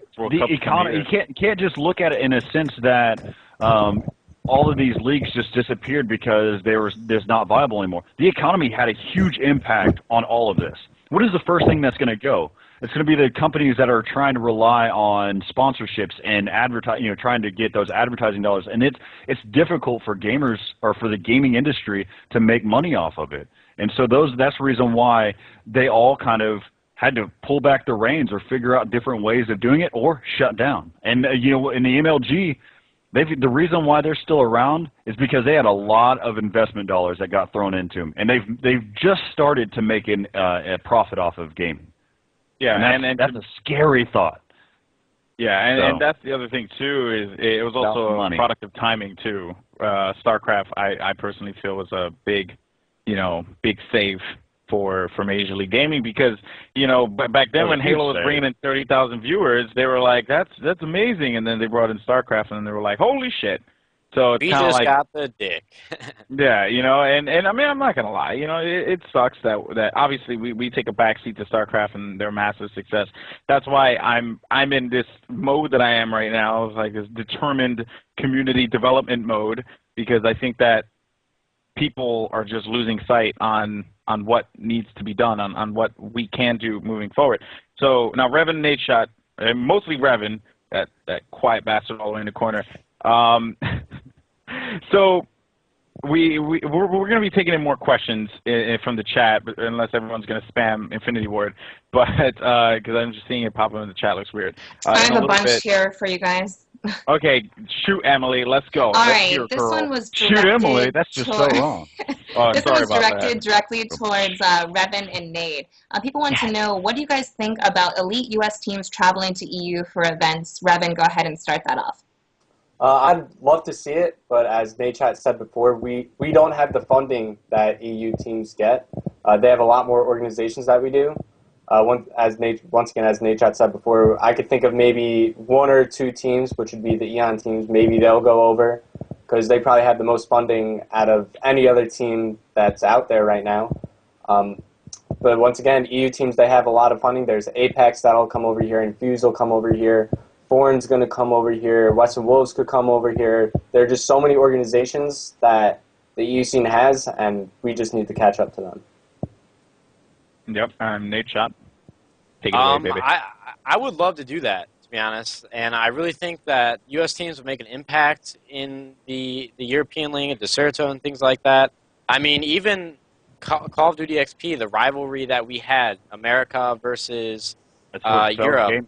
Speaker 6: economy. You can't just look at it in a sense that all of these leagues just disappeared because they're not viable anymore. The economy had a huge impact on all of this. What is the first thing that's going to go? It's going to be the companies that are trying to rely on sponsorships and trying to get those advertising dollars. And it's difficult for gamers or for the gaming industry to make money off of it. And so that's the reason why they all kind of had to pull back the reins or figure out different ways of doing it or shut down. And in the MLG, the reason why they're still around is because they had a lot of investment dollars that got thrown into them, and they've just started to make a profit off of gaming.
Speaker 2: Yeah,
Speaker 6: and that's a scary thought.
Speaker 2: Yeah, and that's the other thing too, is it was also a product of timing too. StarCraft, I personally feel, was a big save for Major League Gaming, because back then when Halo was bringing in 30,000 viewers, they were like, that's amazing, and then they brought in StarCraft, and then they were like, holy shit. So it's kind of like,
Speaker 3: got the dick.
Speaker 2: yeah, and I mean, I'm not gonna lie, it sucks that obviously we take a backseat to StarCraft and their massive success. That's why I'm in this mode that I am right now, like this determined community development mode, because I think that people are just losing sight on what needs to be done, on what we can do moving forward. So now Revan and Nate Shot, mostly Revan, that quiet bastard all the way in the corner. So we're going to be taking in more questions from the chat, unless everyone's going to spam Infinity Ward. But because I'm just seeing it pop up in the chat, looks weird.
Speaker 1: I have a bunch here for you guys.
Speaker 2: Okay, shoot, Emily, let's go.
Speaker 1: All right, this one was directed.
Speaker 6: Shoot, Emily, that's just so wrong.
Speaker 1: This one was directed directly towards Revan and Nate. People want to know, what do you guys think about elite U.S. teams traveling to EU for events? Revan, go ahead and start that off.
Speaker 5: I'd love to see it, but as Nate Chat said before, we don't have the funding that EU teams get. They have a lot more organizations that we do. As Nate Chat said before, I could think of maybe one or two teams, which would be the Eon teams. Maybe they'll go over, because they probably have the most funding out of any other team that's out there right now. But once again, EU teams, they have a lot of funding. There's Apex that'll come over here, Infuse will come over here, Foreign's going to come over here, Western Wolves could come over here. There are just so many organizations that the EU scene has, and we just need to catch up to them.
Speaker 2: Yep, Nate Shot. Take it away, baby.
Speaker 3: I would love to do that, to be honest, and I really think that U.S. teams would make an impact in the European League, the Desserto, and things like that. I mean, even Call of Duty XP, the rivalry that we had, America versus Europe,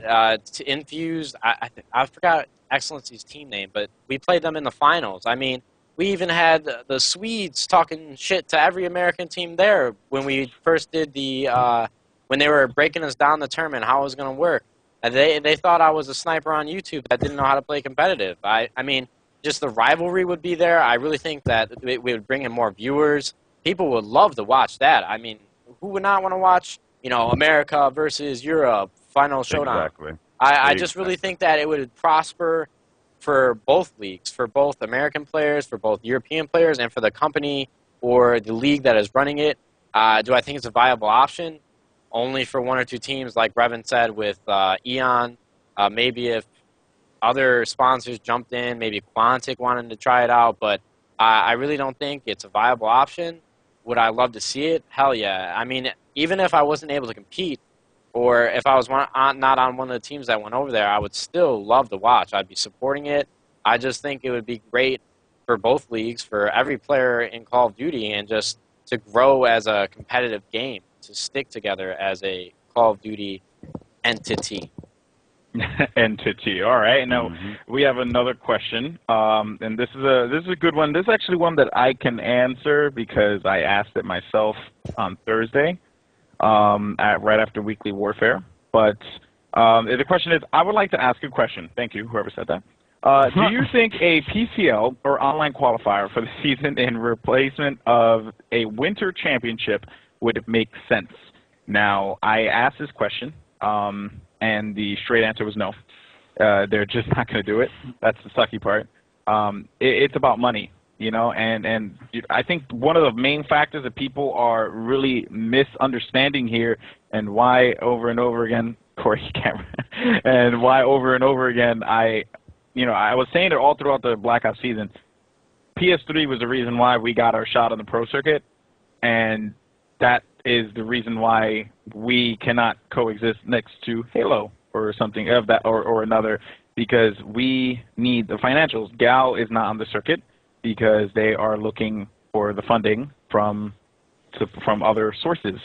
Speaker 3: to Infused, I forgot Excellency's team name, but we played them in the finals. I mean, we even had the Swedes talking shit to every American team there when we first did when they were breaking us down the tournament, how it was going to work. And they thought I was a sniper on YouTube that didn't know how to play competitive. I mean, just the rivalry would be there. I really think that we would bring in more viewers. People would love to watch that. I mean, who would not want to watch, America versus Europe, final showdown?
Speaker 6: Exactly.
Speaker 3: I just really think that it would prosper for both leagues, for both American players, for both European players, and for the company or the league that is running it. Do I think it's a viable option? Only for one or two teams, like Revan said, with Eon. Maybe if other sponsors jumped in, maybe Quantic wanted to try it out, but I really don't think it's a viable option. would I love to see it? Hell yeah. I mean, even if I wasn't able to compete, or if I was not on one of the teams that went over there, I would still love to watch. I'd be supporting it. I just think it would be great for both leagues, for every player in Call of Duty, and just to grow as a competitive game, to stick together as a Call of Duty entity.
Speaker 2: Entity. All right. Now we have another question, and this is a good one. This is actually one that I can answer because I asked it myself on Thursday, right after Weekly Warfare. But the question is, I would like to ask a question. Thank you, whoever said that. Do you think a PCL or online qualifier for the season in replacement of a winter championship would make sense? Now, I asked this question. And the straight answer was no. They're just not going to do it. That's the sucky part. It's about money, you know, and I think one of the main factors that people are really misunderstanding here, and why over and over again, Corey camera, and why over and over again, I was saying it all throughout the Black Ops season. PS3 was the reason why we got our shot on the pro circuit, and that is the reason why we cannot coexist next to Halo or something of that or another, because we need the financials. Gal is not on the circuit because they are looking for the funding from other sources.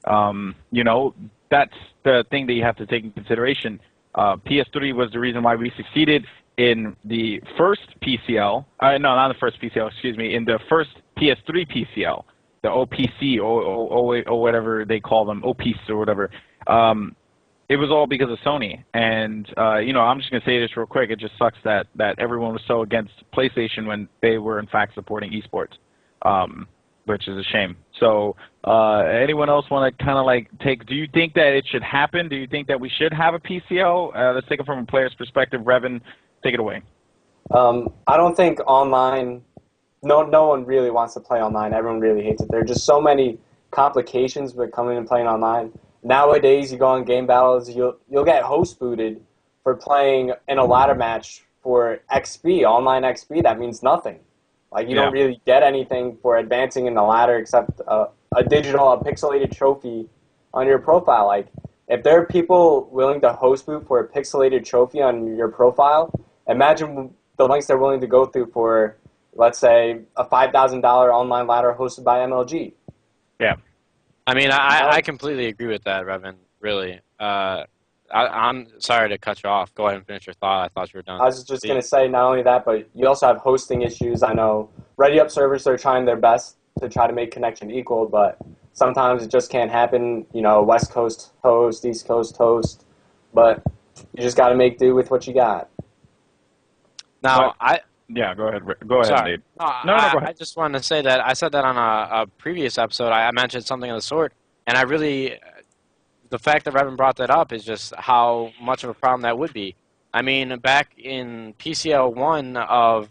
Speaker 2: You know, that's the thing that you have to take into consideration. PS3 was the reason why we succeeded in the first PCL. No, not the first PCL, excuse me, in the first PS3 PCL. The OPC or whatever they call them, OPs or whatever. It was all because of Sony. And, you know, I'm just going to say this real quick. It just sucks that everyone was so against PlayStation when they were, in fact, supporting esports, which is a shame. So anyone else want to kind of like do you think that it should happen? Do you think that we should have a PCL? Let's take it from a player's perspective. Revan, take it away.
Speaker 5: I don't think online... No one really wants to play online. Everyone really hates it. There are just so many complications with coming and playing online. Nowadays, you go on game battles, you'll get host booted for playing in a ladder match for XP, online XP. That means nothing. Like, you don't really get anything for advancing in the ladder except a pixelated trophy on your profile. Like, if there are people willing to host boot for a pixelated trophy on your profile, imagine the lengths they're willing to go through for, let's say, a $5,000 online ladder hosted by MLG.
Speaker 2: Yeah.
Speaker 3: I mean, I completely agree with that, Revan, really. I'm sorry to cut you off. Go ahead and finish your thought. I thought you were done.
Speaker 5: I was just going to say, not only that, but you also have hosting issues. I know ReadyUp servers are trying their best to try to make connection equal, but sometimes it just can't happen. You know, West Coast host, East Coast host, but you just got to make do with what you got.
Speaker 3: Now,
Speaker 2: Yeah, go ahead. Go ahead, Nate.
Speaker 3: No, go ahead. I just wanted to say that I said that on a previous episode. I mentioned something of the sort, and I really, the fact that Revan brought that up is just how much of a problem that would be. I mean, back in PCL 1 of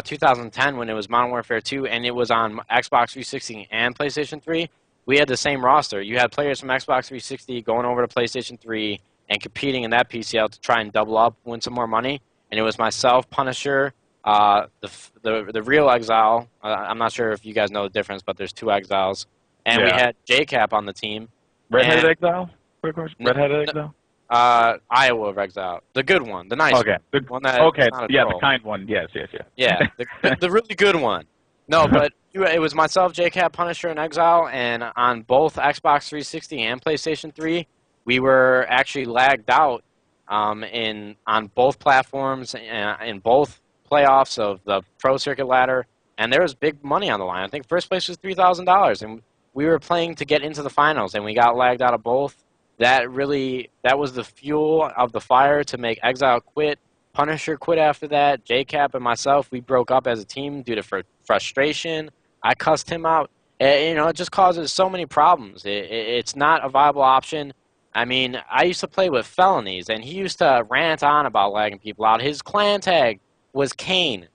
Speaker 3: 2010, when it was Modern Warfare 2, and it was on Xbox 360 and PlayStation 3, we had the same roster. You had players from Xbox 360 going over to PlayStation 3 and competing in that PCL to try and double up, win some more money. And it was myself, Punisher, the real Exile. I'm not sure if you guys know the difference, but there's two Exiles. And we had JCap on the team.
Speaker 2: Redheaded Exile? Quick question. Redheaded Exile?
Speaker 3: Iowa of Exile. The good one. The nice one. The one that
Speaker 2: the kind one. Yes.
Speaker 3: Yeah, the really good one. No, but it was myself, JCap, Punisher, and Exile. And on both Xbox 360 and PlayStation 3, we were actually lagged out on both platforms, in both playoffs of the Pro Circuit ladder, and there was big money on the line. I think first place was $3,000, and we were playing to get into the finals, and we got lagged out of both. That was the fuel of the fire to make Exile quit. Punisher quit after that. JCap and myself, we broke up as a team due to frustration. I cussed him out. It just causes so many problems. It's not a viable option. I mean, I used to play with Felonies, and he used to rant on about lagging people out. His clan tag was Kane,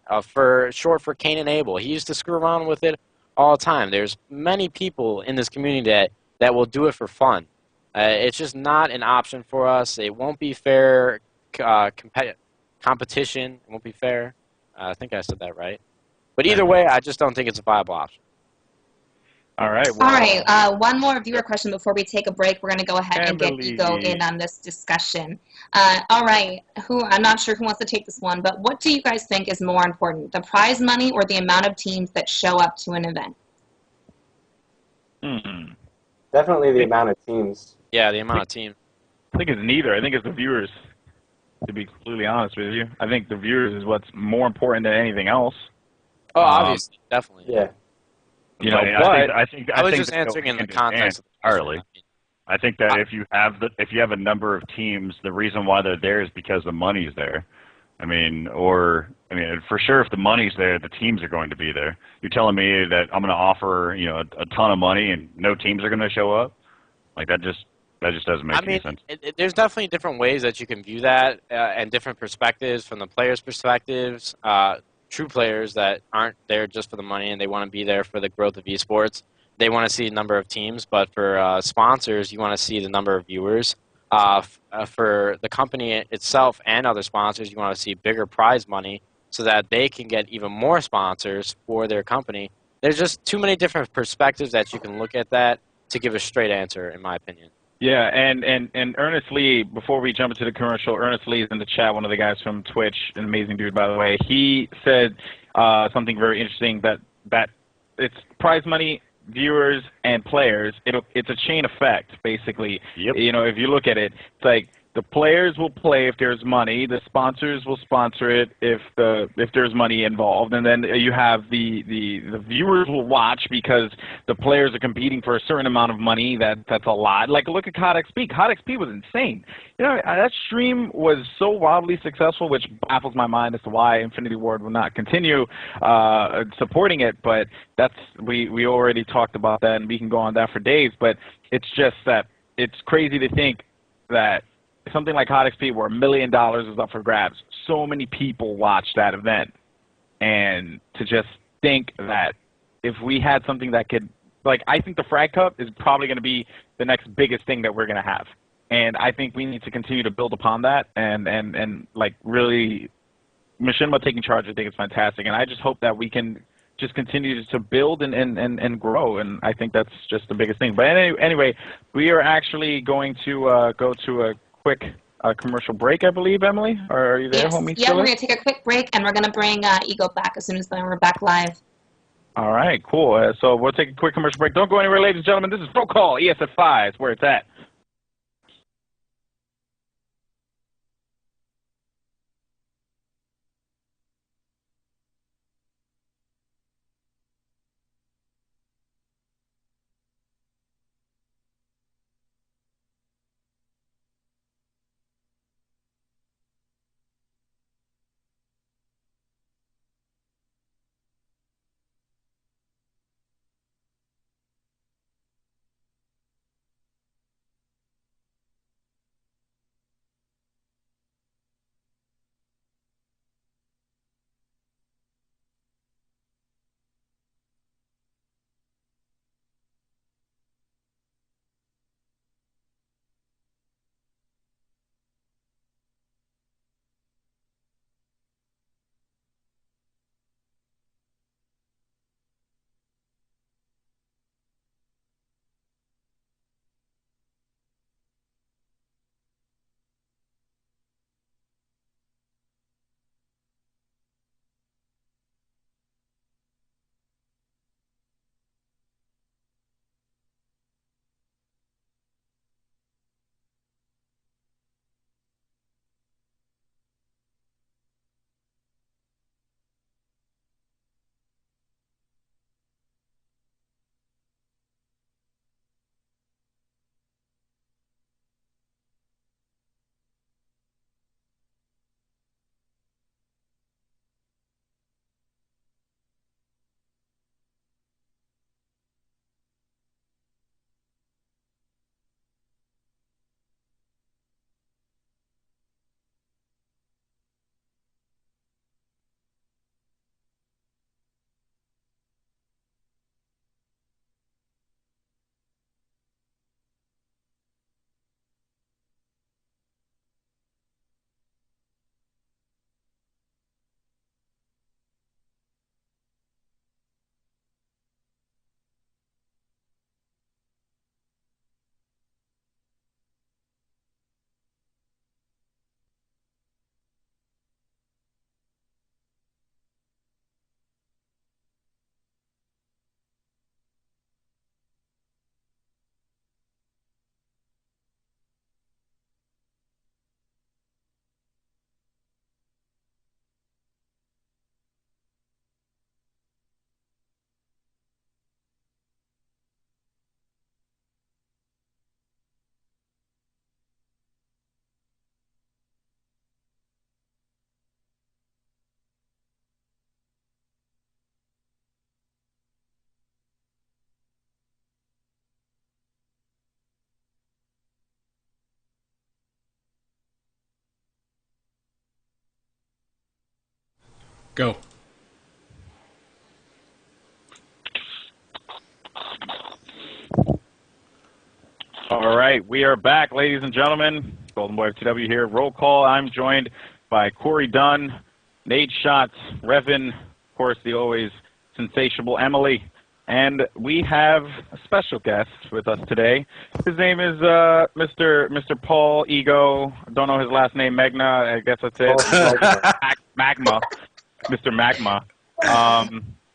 Speaker 3: short for Cain and Abel. He used to screw around with it all the time. There's many people in this community that will do it for fun. It's just not an option for us. It won't be fair competition. It won't be fair. I think I said that right. But either way, I just don't think it's a viable option.
Speaker 2: All right.
Speaker 1: All
Speaker 2: Well,
Speaker 1: right, one more viewer question before we take a break. We're going to go ahead and get Ego in on this discussion. All right, I'm not sure who wants to take this one, but what do you guys think is more important, the prize money or the amount of teams that show up to an event?
Speaker 5: Definitely the amount of teams.
Speaker 3: Yeah, the amount of teams.
Speaker 2: I think it's neither. I think it's the viewers, to be completely honest with you. I think the viewers is what's more important than anything else.
Speaker 3: Oh, obviously, definitely.
Speaker 5: Yeah.
Speaker 2: You know,
Speaker 3: I was just answering in the context of the
Speaker 4: entirely. I think that if you have a number of teams, the reason why they're there is because the money's there. I mean, for sure, if the money's there, the teams are going to be there. You're telling me that I'm going to offer, a ton of money and no teams are going to show up? Like that just doesn't make any sense.
Speaker 3: There's definitely different ways that you can view that, and different perspectives from the players' perspectives. True players that aren't there just for the money and they want to be there for the growth of esports. They want to see a number of teams, but for sponsors, you want to see the number of viewers. For the company itself and other sponsors, you want to see bigger prize money so that they can get even more sponsors for their company. There's just too many different perspectives that you can look at that to give a straight answer, in my opinion.
Speaker 2: Yeah, and Ernest Lee, before we jump into the commercial, Ernest Lee is in the chat, one of the guys from Twitch, an amazing dude, by the way. He said something very interesting, that it's prize money, viewers, and players. It's a chain effect, basically.
Speaker 4: Yep.
Speaker 2: You know, if you look at it, it's like the players will play if there's money, the sponsors will sponsor it if there's money involved, and then you have the viewers will watch because the players are competing for a certain amount of money. That's a lot. Like, look at COD XP. COD XP was insane. You know, that stream was so wildly successful, which baffles my mind as to why Infinity Ward will not continue supporting it. But we already talked about that, and we can go on that for days. But it's just that it's crazy to think that something like Hot XP, where $1 million is up for grabs, so many people watch that event, and to just think that if we had something that could, like, I think the Frag Cup is probably going to be the next biggest thing that we're going to have, and I think we need to continue to build upon that, and like, really, Machinima taking charge, I think it's fantastic, and I just hope that we can just continue to build and grow, and I think that's just the biggest thing. But anyway, we are actually going to go to a quick commercial break, I believe, Emily? Or are you there,
Speaker 1: yes.
Speaker 2: homie?
Speaker 1: Yeah, we're going to take a quick break, and we're going to bring Ego back as soon as we're back live.
Speaker 2: All right, cool. So we'll take a quick commercial break. Don't go anywhere, ladies and gentlemen. This is Roll Call, ESFI. It's where it's at.
Speaker 7: Go.
Speaker 2: All right, we are back, ladies and gentlemen. Golden Boy FTW here. Roll call. I'm joined by Corey Dunn, Nate Schatz, Revin, of course, the always sensational Emily. And we have a special guest with us today. His name is Mr. Paul Ego. I don't know his last name, Magna. I guess that's it. Magma. Mr. Magma.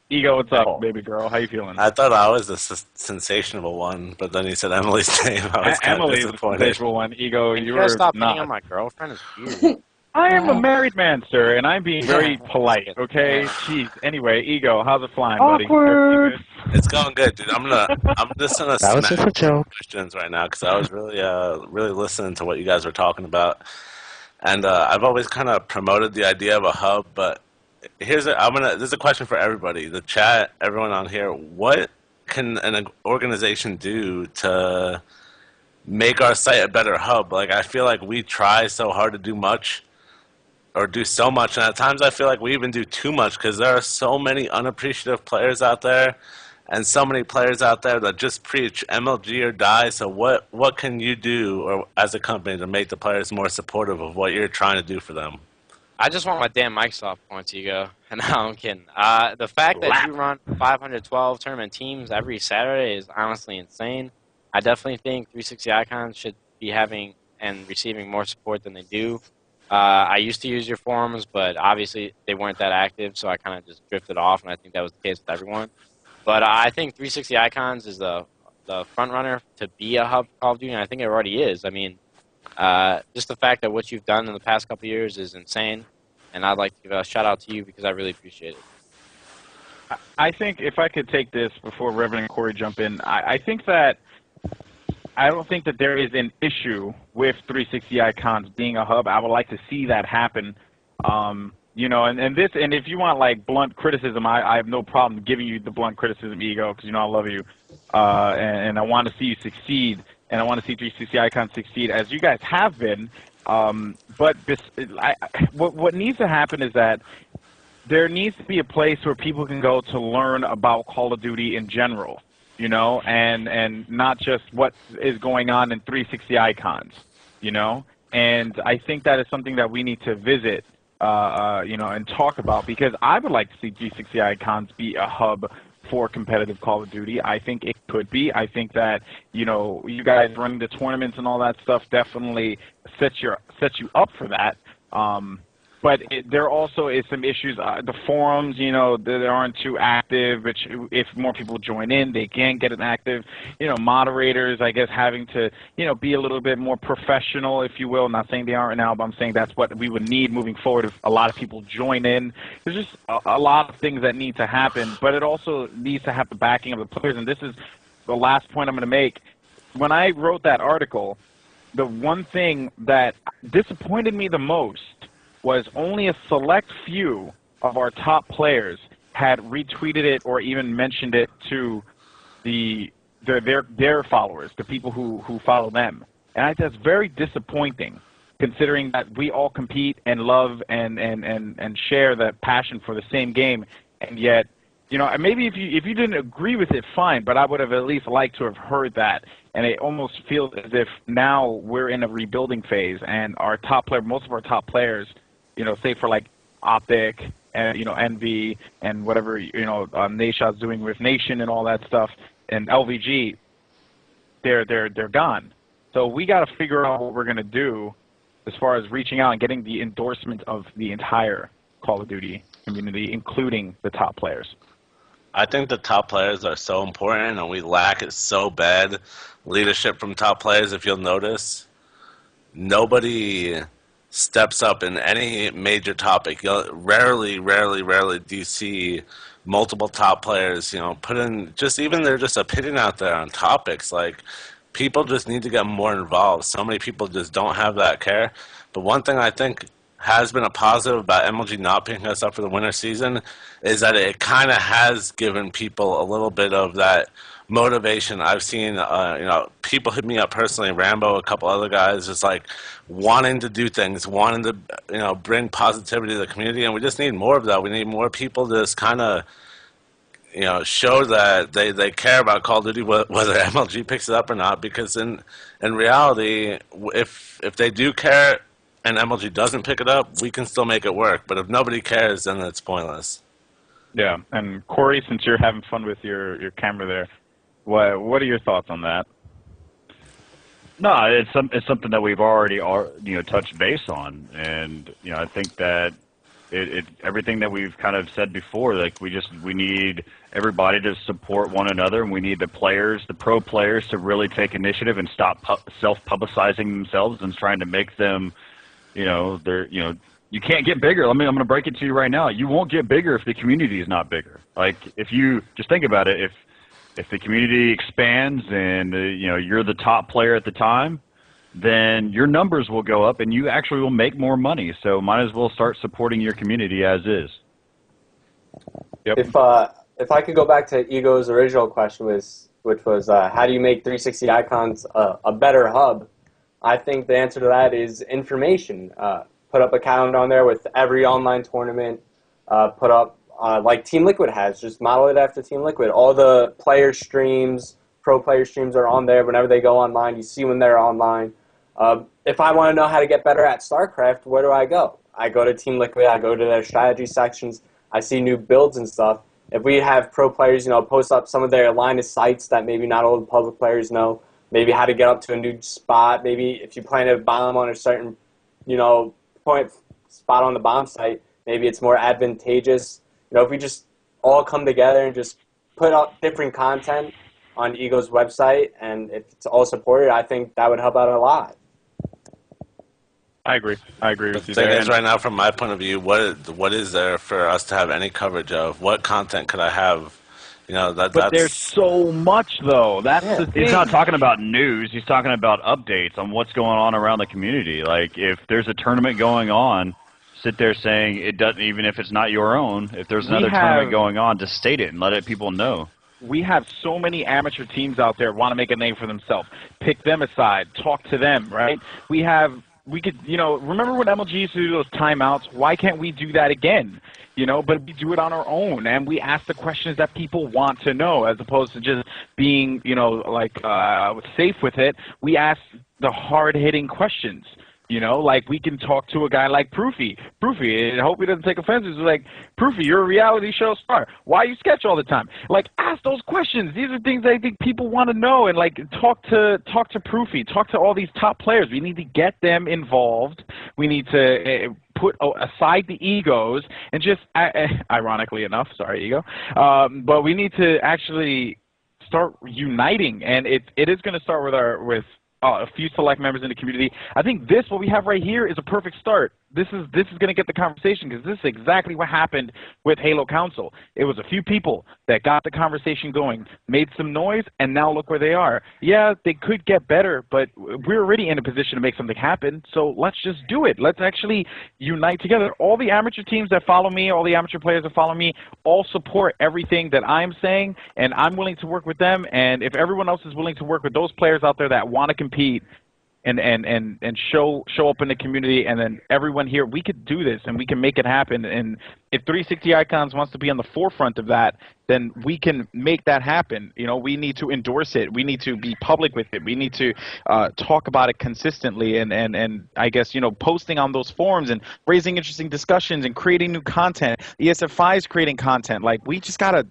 Speaker 2: Ego, what's up, baby girl? How you feeling?
Speaker 8: I thought I was the sensational one, but then he said Emily's name. I was kind of disappointed.
Speaker 2: The sensational one. Ego,
Speaker 3: you
Speaker 2: were
Speaker 3: stop
Speaker 2: not.
Speaker 3: being on my girlfriend is weird.
Speaker 2: I am a married man, sir, and I'm being very polite, okay? Jeez. Anyway, Ego, how's it flying, buddy?
Speaker 8: Awkward. It's going good, dude. I'm just gonna smash questions right now because I was really listening to what you guys were talking about, and I've always kind of promoted the idea of a hub, but this is a question for everybody, the chat, everyone on here. What can an organization do to make our site a better hub? Like, I feel like we try so hard to do much. Or do so much, and at times I feel like we even do too much because there are so many unappreciative players out there, and so many players out there that just preach MLG or die. So what can you do, or as a company, to make the players more supportive of what you're trying to do for them?
Speaker 3: I just want my damn Microsoft points, Ego. And no, I'm kidding. The fact that you run 512 tournament teams every Saturday is honestly insane. I definitely think 360 Icons should be having and receiving more support than they do. I used to use your forums, but obviously they weren't that active, so I kind of just drifted off, and I think that was the case with everyone. But I think 360 Icons is the front runner to be a hub Call of Duty, and I think it already is. I mean, just the fact that what you've done in the past couple of years is insane, and I'd like to give a shout-out to you because I really appreciate it.
Speaker 2: I think if I could take this before Reverend and Corey jump in, I think that I don't think that there is an issue with 360 Icons being a hub. I would like to see that happen. You know, and if you want like blunt criticism, I have no problem giving you the blunt criticism, Ego, because you know I love you, and I want to see you succeed, and I want to see 360 Icons succeed as you guys have been. But what needs to happen is that there needs to be a place where people can go to learn about Call of Duty in general. You know, and not just what is going on in 360 Icons, you know? And I think that is something that we need to visit, you know, and talk about, because I would like to see 360 Icons be a hub for competitive Call of Duty. I think it could be. I think that, you know, you guys running the tournaments and all that stuff definitely sets you up for that. But there also is some issues. The forums, you know, they aren't too active, which if more people join in, they can get it active. You know, moderators, I guess, having to, you know, be a little bit more professional, if you will. I'm not saying they aren't now, but I'm saying that's what we would need moving forward if a lot of people join in. There's just a lot of things that need to happen, but it also needs to have the backing of the players. And this is the last point I'm going to make. When I wrote that article, the one thing that disappointed me the most was only a select few of our top players had retweeted it or even mentioned it to their followers, the people who follow them. And I think that's very disappointing, considering that we all compete and love and share the passion for the same game, and yet, you know, maybe if you didn't agree with it, fine, but I would have at least liked to have heard that. And it almost feels as if now we're in a rebuilding phase, and our top player, most of our top players, you know, say for like Optic and, you know, Envy and whatever, you know, Nashad's doing with Nation and all that stuff, and LVG, they're gone. So we got to figure out what we're going to do as far as reaching out and getting the endorsement of the entire Call of Duty community, including the top players.
Speaker 8: I think the top players are so important, and we lack it so bad. Leadership from top players, if you'll notice. Nobody steps up in any major topic. Rarely do you see multiple top players, you know, put in just even they're just opinion out there on topics. Like, people just need to get more involved. So many people just don't have that care. But one thing I think has been a positive about MLG not picking us up for the winter season is that it kind of has given people a little bit of that motivation. I've seen, people hit me up personally, Rambo, a couple other guys, just like wanting to do things, wanting to, bring positivity to the community, and we just need more of that. We need more people to just kind of, show that they care about Call of Duty, whether MLG picks it up or not. Because in reality, if they do care and MLG doesn't pick it up, we can still make it work. But if nobody cares, then it's pointless.
Speaker 2: Yeah, and Corey, since you're having fun with your camera there, what are your thoughts on that?
Speaker 6: No, it's something that we've already touched base on, and I think that everything that we've kind of said before, like we need everybody to support one another, and we need the pro players to really take initiative and stop self-publicizing themselves and trying to make them, you can't get bigger. I'm going to break it to you right now. You won't get bigger if the community is not bigger. Like, if you just think about it, if the community expands and you're the top player at the time, then your numbers will go up and you actually will make more money. So might as well start supporting your community as is.
Speaker 2: Yep.
Speaker 5: If I could go back to Ego's original question, which was how do you make 360 Icons a better hub? I think the answer to that is information. Put up a calendar on there with every online tournament. Put up, like Team Liquid has, just model it after Team Liquid. All the player streams, pro player streams are on there. Whenever they go online, you see when they're online. If I want to know how to get better at StarCraft, where do I go? I go to Team Liquid. I go to their strategy sections. I see new builds and stuff. If we have pro players, post up some of their line of sights that maybe not all the public players know, maybe how to get up to a new spot, maybe if you plan to bomb on a certain, point spot on the bomb site, maybe it's more advantageous. If we just all come together and just put out different content on Ego's website, and if it's all supported, I think that would help out a lot.
Speaker 2: I agree with you
Speaker 8: The thing
Speaker 2: there.
Speaker 8: is, right now, from my point of view, what is there for us to have any coverage of? What content could I have?
Speaker 2: But there's so much, though. That's the thing.
Speaker 6: He's not talking about news. He's talking about updates on what's going on around the community. Like, if there's a tournament going on, sit there saying it doesn't, even if it's not your own, if there's another tournament going on, just state it and let people know.
Speaker 2: We have so many amateur teams out there want to make a name for themselves. Pick them aside. Talk to them, right? We could, remember when MLG used to do those timeouts? Why can't we do that again? But we do it on our own, and we ask the questions that people want to know, as opposed to just being, safe with it. We ask the hard-hitting questions. Like, we can talk to a guy like Proofy. Proofy, I hope he doesn't take offense. It's like, Proofy, you're a reality show star. Why you sketch all the time? Like, ask those questions. These are things I think people want to know. And, like, talk to Proofy. Talk to all these top players. We need to get them involved. We need to put aside the egos and just, ironically enough, sorry, ego, but we need to actually start uniting. And it is going to start with a few select members in the community. I think what we have right here is a perfect start. This is going to get the conversation, because this is exactly what happened with Halo Council. It was a few people that got the conversation going, made some noise, and now look where they are. Yeah, they could get better, but we're already in a position to make something happen, so let's just do it. Let's actually unite together. All the amateur teams that follow me, all the amateur players that follow me, all support everything that I'm saying, and I'm willing to work with them. And if everyone else is willing to work with those players out there that want to compete, and show up in the community, and then everyone here, we could do this and we can make it happen. And if 360 Icons wants to be on the forefront of that, then we can make that happen. We need to endorse it. We need to be public with it. We need to talk about it consistently, and I guess, posting on those forums and raising interesting discussions and creating new content. ESFI is creating content. Like, we just got to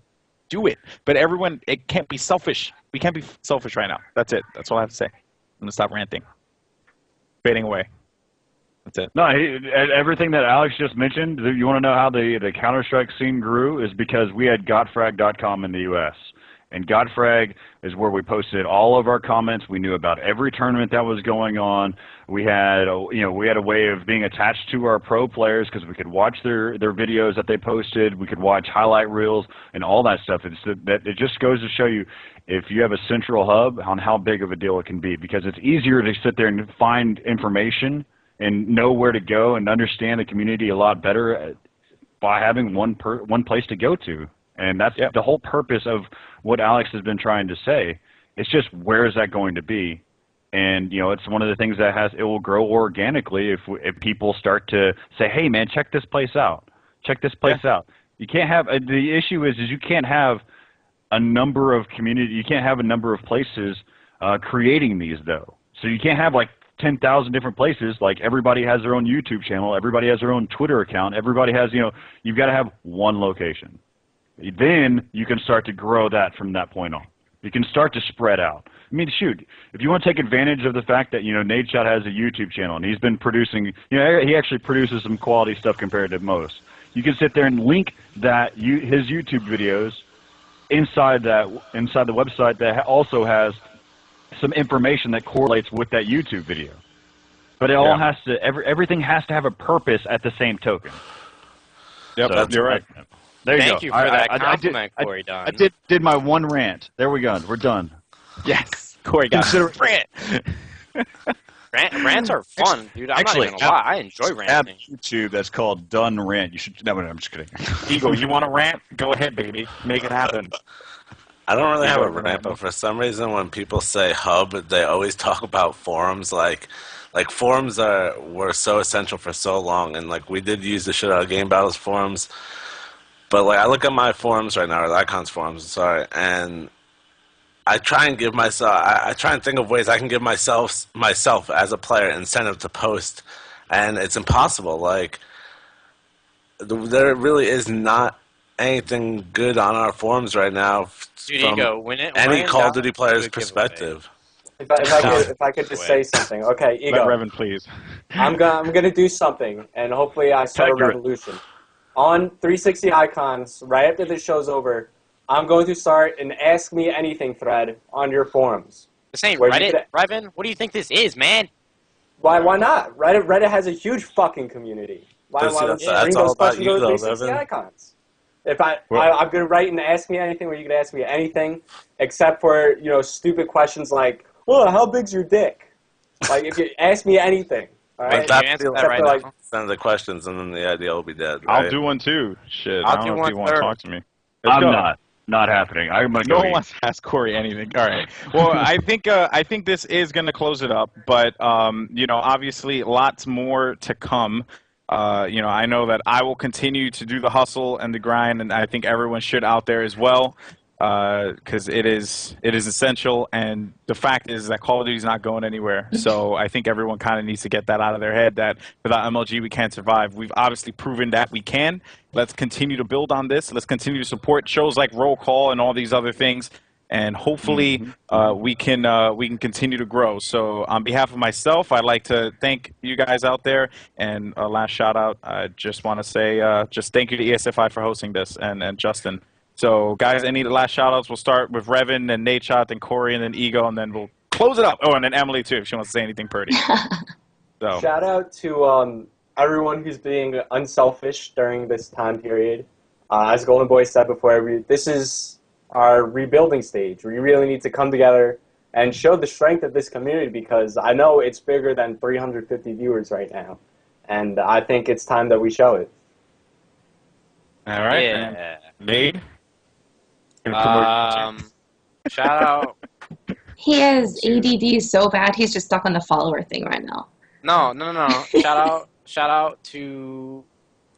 Speaker 2: do it. But everyone, it can't be selfish. We can't be selfish right now. That's it. That's all I have to say. I'm going to stop ranting. Fading away. That's it.
Speaker 6: No, everything that Alex just mentioned, you want to know how the Counter-Strike scene grew, is because we had Godfrag.com in the U.S. And Godfrag is where we posted all of our comments. We knew about every tournament that was going on. We had a way of being attached to our pro players, because we could watch their videos that they posted. We could watch highlight reels and all that stuff. It just goes to show you, if you have a central hub, on how big of a deal it can be, because it's easier to sit there and find information and know where to go and understand the community a lot better by having one place to go to. And that's the whole purpose of what Alex has been trying to say. It's just, where is that going to be? And, it's one of the things that it will grow organically if people start to say, hey, man, check this place out. Check this place out. You can't have, the issue is you can't have a number of you can't have a number of places creating these, though. So you can't have like 10,000 different places. Like, everybody has their own YouTube channel. Everybody has their own Twitter account. Everybody has, you've got to have one location. Then you can start to grow that from that point on. You can start to spread out. I mean, shoot, if you want to take advantage of the fact that, Nadeshot has a YouTube channel, and he's been producing, he actually produces some quality stuff compared to most. You can sit there and link his YouTube videos inside the website that also has some information that correlates with that YouTube video. But it all has to, everything has to have a purpose at the same token.
Speaker 2: Yep,
Speaker 6: so,
Speaker 2: you're right.
Speaker 6: There you go.
Speaker 3: Thank you for that compliment, Corey Dunn.
Speaker 6: I did my one rant. There we go. We're done.
Speaker 2: Yes, Corey got a rant.
Speaker 3: Rants are fun, dude. I'm not even gonna lie. I enjoy ranting.
Speaker 6: YouTube, that's called Done Rant. You should. No, I'm just kidding.
Speaker 2: Eagle, you want to rant? Go ahead, baby. Make it happen.
Speaker 8: I don't really have a rant, but for some reason, when people say hub, they always talk about forums. Like forums were so essential for so long, and like we did use the shit out of Game Battles forums. But like I look at my forums right now, or the Icons forums, sorry, and I try and give myself, I try and think of ways I can give myself as a player incentive to post, and it's impossible. Like, there really is not anything good on our forums right now from any Call of Duty player's perspective.
Speaker 5: If I could just say something. Okay, Ego.
Speaker 2: Let Revan, please.
Speaker 5: I'm gonna do something, and hopefully I start a revolution. On 360 Icons, right after this show's over, I'm going to start an Ask Me Anything thread on your forums.
Speaker 3: This ain't Reddit, Revan. What do you think this is, man?
Speaker 5: Why not? Reddit has a huge fucking community. Why don't you bring those questions over to 360 Icons? I'm going to write an Ask Me Anything where you can ask me anything, except for, stupid questions like, well, how big's your dick? Like, if you ask me anything. All right?
Speaker 8: Send the questions, and then the idea will be dead. Right?
Speaker 2: I'll do one too. Shit, I don't know if you want to talk to me.
Speaker 6: I'm not happening. I'm gonna
Speaker 2: no one wants to ask Corey anything. All right. Well, I think this is going to close it up, but obviously lots more to come. I know that I will continue to do the hustle and the grind, and I think everyone should out there as well, because it is essential. And the fact is that Call of Duty is not going anywhere. So I think everyone kind of needs to get that out of their head, that without MLG we can't survive. We've obviously proven that we can. Let's continue to build on this. Let's continue to support shows like Roll Call and all these other things, and hopefully we can continue to grow. So on behalf of myself, I'd like to thank you guys out there. And a last shout out, I just want to say just thank you to ESFI for hosting this, and Justin. So guys, any last shout outs? We'll start with Revan and Nadeshot, then Corey, and then Ego, and then we'll close it up. Oh, and then Emily too, if she wants to say anything pretty. So
Speaker 5: shout out to everyone who's being unselfish during this time period. As Golden Boy said before, this is our rebuilding stage. We really need to come together and show the strength of this community, because I know it's bigger than 350 viewers right now, and I think it's time that we show it.
Speaker 2: All right.
Speaker 3: Yeah.
Speaker 2: Nade?
Speaker 3: Shout out.
Speaker 1: He has ADD so bad, he's just stuck on the follower thing right now.
Speaker 3: No. Shout out to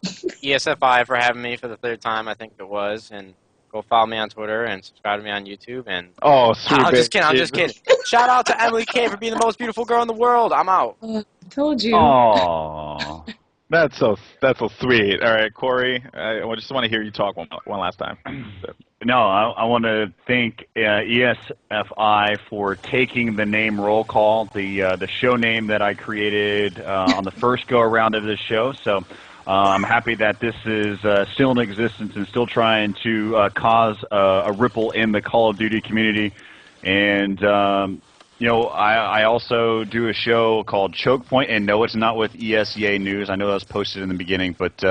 Speaker 3: ESFI for having me for the third time, I think it was, and go follow me on Twitter and subscribe to me on YouTube. And I'm just kidding. Shout out to Emily K for being the most beautiful girl in the world. I'm out.
Speaker 1: I told you.
Speaker 2: Oh, that's so sweet. All right, Corey, I just want to hear you talk one last time.
Speaker 6: No, I want to thank ESFI for taking the name Roll Call, the show name that I created on the first go-around of this show. So I'm happy that this is still in existence and still trying to cause a ripple in the Call of Duty community. And I also do a show called Choke Point, and no, it's not with ESEA News. I know that was posted in the beginning, but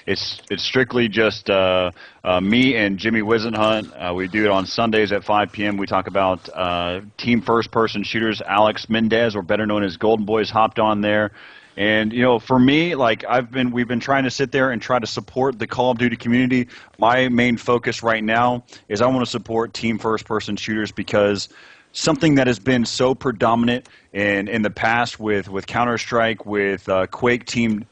Speaker 6: it's strictly just me and Jimmy Wisenhunt. We do it on Sundays at 5 p.m. We talk about team first-person shooters. Alex Mendez, or better known as Golden Boys, hopped on there, And for me, like we've been trying to sit there and try to support the Call of Duty community. My main focus right now is I want to support team first-person shooters because something that has been so predominant in the past with Counter-Strike, with Quake team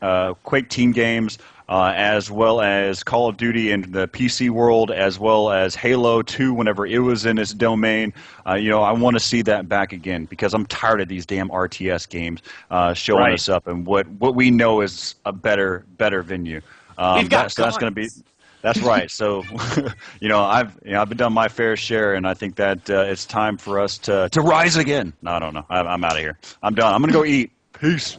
Speaker 6: games, as well as Call of Duty in the PC world, as well as Halo 2 whenever it was in its domain. I want to see that back again because I'm tired of these damn RTS games showing us up and what we know is a better venue. That's going to be. That's right. So, I've been done my fair share, and I think that it's time for us to rise again. No, I don't know. I'm out of here. I'm done. I'm going to go eat. Peace.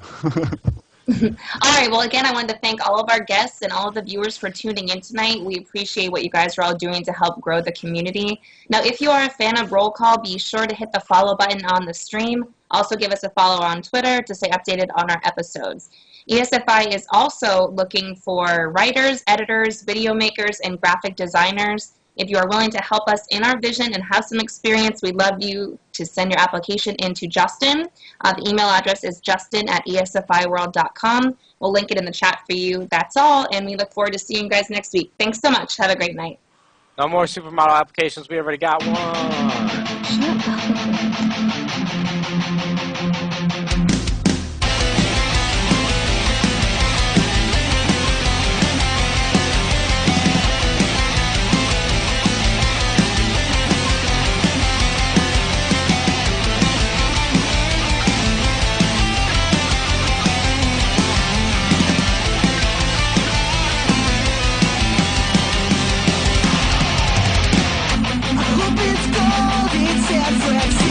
Speaker 1: All right. Well, again, I wanted to thank all of our guests and all of the viewers for tuning in tonight. We appreciate what you guys are all doing to help grow the community. Now, if you are a fan of Roll Call, be sure to hit the follow button on the stream. Also, give us a follow on Twitter to stay updated on our episodes. ESFI is also looking for writers, editors, video makers, and graphic designers. If you are willing to help us in our vision and have some experience, we'd love you to send your application in to Justin. The email address is justin@esfiworld.com. We'll link it in the chat for you. That's all, and we look forward to seeing you guys next week. Thanks so much. Have a great night.
Speaker 3: No more supermodel applications. We already got one.
Speaker 1: Shut up.
Speaker 7: Hope it's gold, it's San Francisco.